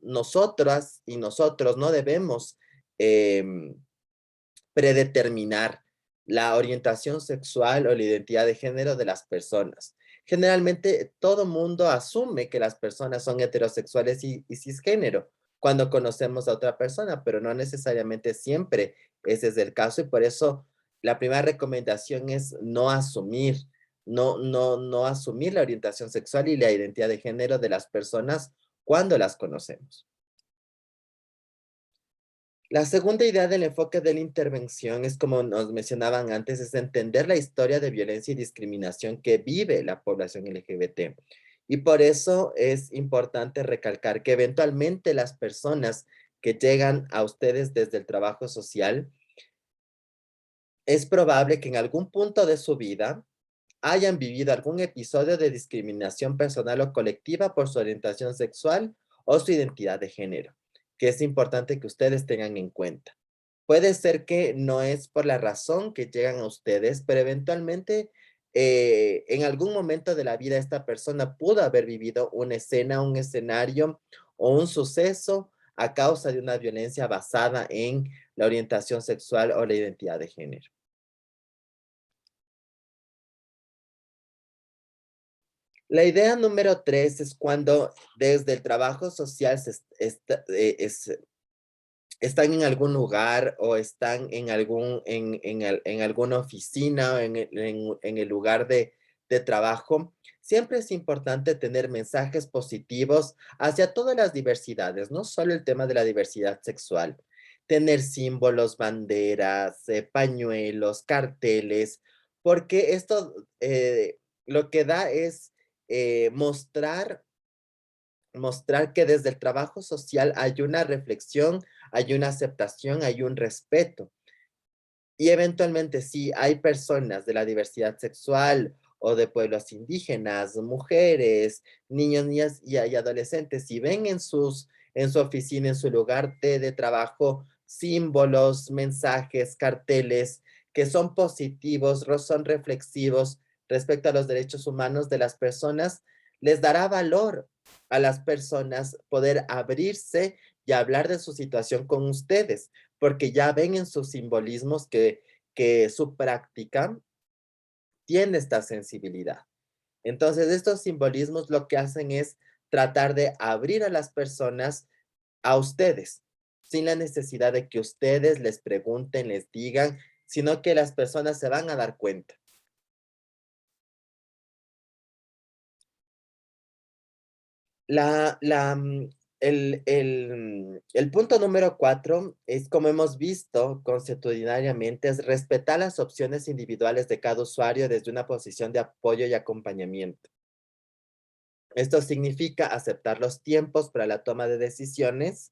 nosotras y nosotros no debemos predeterminar la orientación sexual o la identidad de género de las personas. Generalmente, todo mundo asume que las personas son heterosexuales y cisgénero cuando conocemos a otra persona, pero no necesariamente siempre ese es el caso, y por eso la primera recomendación es no asumir, no asumir la orientación sexual y la identidad de género de las personas cuando las conocemos. La segunda idea del enfoque de la intervención es, como nos mencionaban antes, es entender la historia de violencia y discriminación que vive la población LGBT. Y por eso es importante recalcar que eventualmente las personas que llegan a ustedes desde el trabajo social, es probable que en algún punto de su vida hayan vivido algún episodio de discriminación personal o colectiva por su orientación sexual o su identidad de género, que es importante que ustedes tengan en cuenta. Puede ser que no es por la razón que llegan a ustedes, pero eventualmente en algún momento de la vida esta persona pudo haber vivido una escena, un escenario o un suceso a causa de una violencia basada en la orientación sexual o la identidad de género. La idea número 3 es cuando desde el trabajo social están en algún lugar o están en alguna oficina o en el lugar de trabajo. Siempre es importante tener mensajes positivos hacia todas las diversidades, no solo el tema de la diversidad sexual. Tener símbolos, banderas, pañuelos, carteles, porque esto lo que da es mostrar que desde el trabajo social hay una reflexión, hay una aceptación, hay un respeto. Y eventualmente si hay personas de la diversidad sexual o de pueblos indígenas, mujeres, niños, niñas y adolescentes, si ven en su oficina, en su lugar de trabajo, símbolos, mensajes, carteles que son positivos, son reflexivos respecto a los derechos humanos de las personas, les dará valor a las personas poder abrirse y hablar de su situación con ustedes, porque ya ven en sus simbolismos que su práctica tiene esta sensibilidad. Entonces, estos simbolismos lo que hacen es tratar de abrir a las personas a ustedes, sin la necesidad de que ustedes les pregunten, les digan, sino que las personas se van a dar cuenta. El punto número 4 es, como hemos visto consuetudinariamente, es respetar las opciones individuales de cada usuario desde una posición de apoyo y acompañamiento. Esto significa aceptar los tiempos para la toma de decisiones,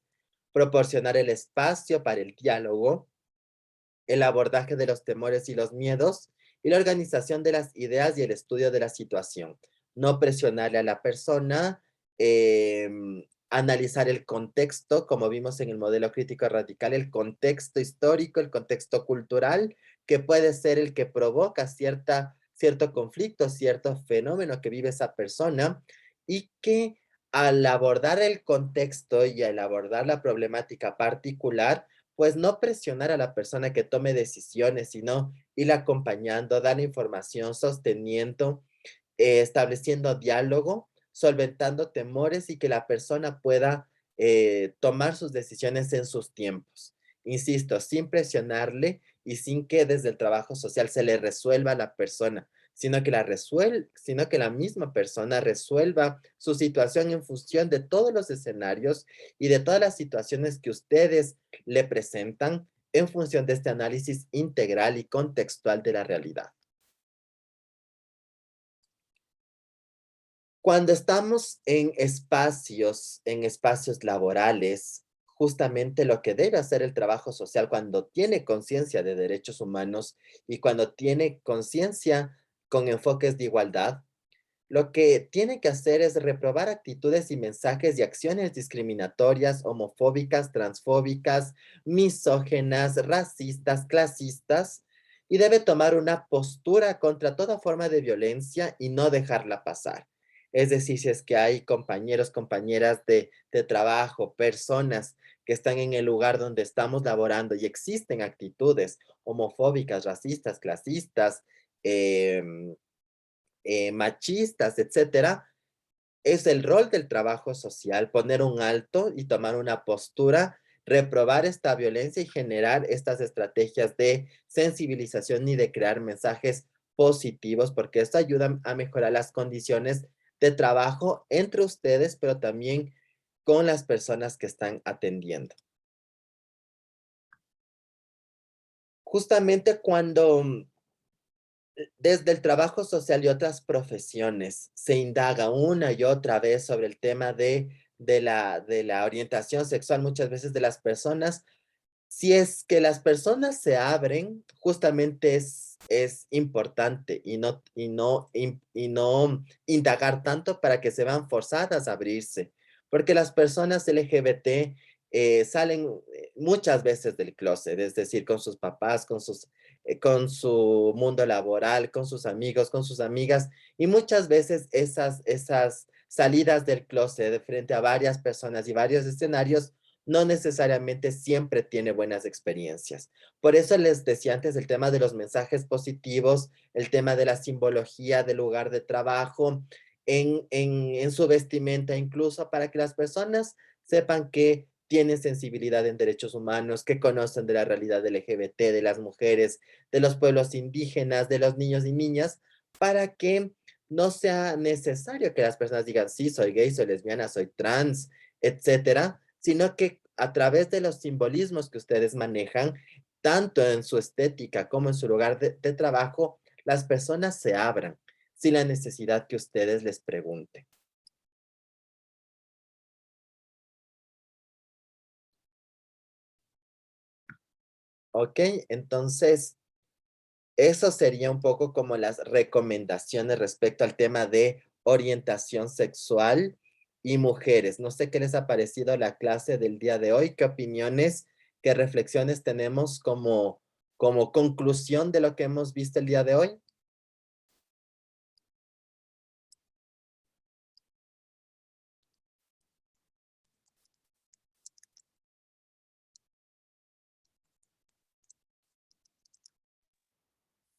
proporcionar el espacio para el diálogo, el abordaje de los temores y los miedos, y la organización de las ideas y el estudio de la situación. No presionarle a la persona, analizar el contexto, como vimos en el modelo crítico radical, el contexto histórico, el contexto cultural, que puede ser el que provoca cierto conflicto, cierto fenómeno que vive esa persona, y que al abordar el contexto y al abordar la problemática particular, pues no presionar a la persona que tome decisiones, sino ir acompañando, dar información, sosteniendo, estableciendo diálogo, solventando temores y que la persona pueda tomar sus decisiones en sus tiempos. Insisto, sin presionarle y sin que desde el trabajo social se le resuelva a la persona, sino que la misma persona resuelva su situación en función de todos los escenarios y de todas las situaciones que ustedes le presentan en función de este análisis integral y contextual de la realidad. Cuando estamos en espacios laborales, justamente lo que debe hacer el trabajo social cuando tiene conciencia de derechos humanos y cuando tiene conciencia con enfoques de igualdad, lo que tiene que hacer es reprobar actitudes y mensajes y acciones discriminatorias, homofóbicas, transfóbicas, misógenas, racistas, clasistas, y debe tomar una postura contra toda forma de violencia y no dejarla pasar. Es decir, si es que hay compañeros, compañeras de trabajo, personas que están en el lugar donde estamos laborando y existen actitudes homofóbicas, racistas, clasistas, machistas, etcétera, es el rol del trabajo social poner un alto y tomar una postura, reprobar esta violencia y generar estas estrategias de sensibilización y de crear mensajes positivos, porque esto ayuda a mejorar las condiciones de trabajo entre ustedes, pero también con las personas que están atendiendo. Justamente cuando desde el trabajo social y otras profesiones se indaga una y otra vez sobre el tema de la orientación sexual, muchas veces de las personas. Si es que las personas se abren, justamente es importante y no indagar tanto para que se vean forzadas a abrirse, porque las personas LGBT salen muchas veces del closet, es decir, con sus papás, con su mundo laboral, con sus amigos, con sus amigas, y muchas veces esas salidas del closet de frente a varias personas y varios escenarios no necesariamente siempre tiene buenas experiencias. Por eso les decía antes el tema de los mensajes positivos, el tema de la simbología del lugar de trabajo, en su vestimenta, incluso para que las personas sepan que tienen sensibilidad en derechos humanos, que conocen de la realidad LGBT, de las mujeres, de los pueblos indígenas, de los niños y niñas, para que no sea necesario que las personas digan, sí, soy gay, soy lesbiana, soy trans, etcétera, sino que a través de los simbolismos que ustedes manejan, tanto en su estética como en su lugar de trabajo, las personas se abran sin la necesidad que ustedes les pregunten. Ok, entonces, eso sería un poco como las recomendaciones respecto al tema de orientación sexual y mujeres. No sé qué les ha parecido la clase del día de hoy, qué opiniones, qué reflexiones tenemos como conclusión de lo que hemos visto el día de hoy.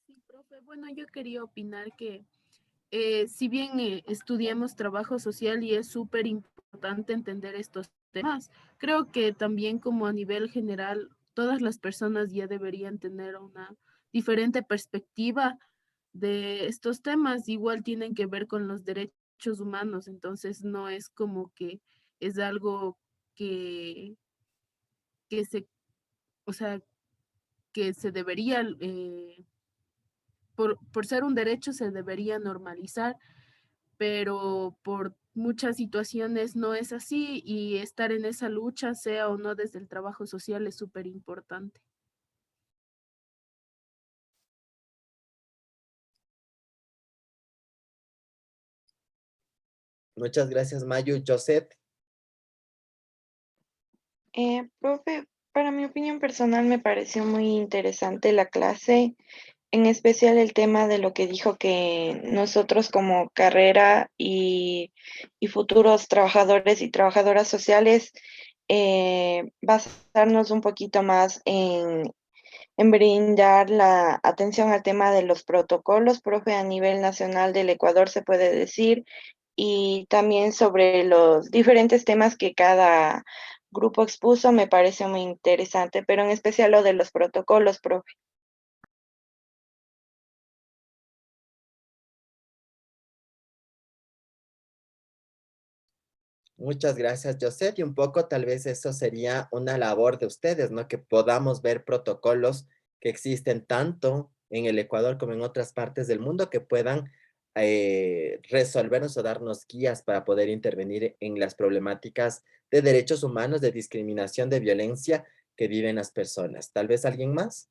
Sí, profe. Bueno, yo quería opinar que si bien estudiamos trabajo social y es súper importante entender estos temas, creo que también como a nivel general, todas las personas ya deberían tener una diferente perspectiva de estos temas. Igual tienen que ver con los derechos humanos, entonces no es como que es algo que, que se, o sea, que se debería, por ser un derecho se debería normalizar, pero por muchas situaciones no es así y estar en esa lucha, sea o no desde el trabajo social, es súper importante. Muchas gracias, Mayu. Josette. Profe, para mi opinión personal me pareció muy interesante la clase, en especial el tema de lo que dijo que nosotros como carrera y futuros trabajadores y trabajadoras sociales, basarnos un poquito más en brindar la atención al tema de los protocolos, profe, a nivel nacional del Ecuador se puede decir, y también sobre los diferentes temas que cada grupo expuso, me parece muy interesante, pero en especial lo de los protocolos, profe. Muchas gracias, Josette. Y un poco tal vez eso sería una labor de ustedes, ¿no? Que podamos ver protocolos que existen tanto en el Ecuador como en otras partes del mundo que puedan resolvernos o darnos guías para poder intervenir en las problemáticas de derechos humanos, de discriminación, de violencia que viven las personas. Tal vez alguien más.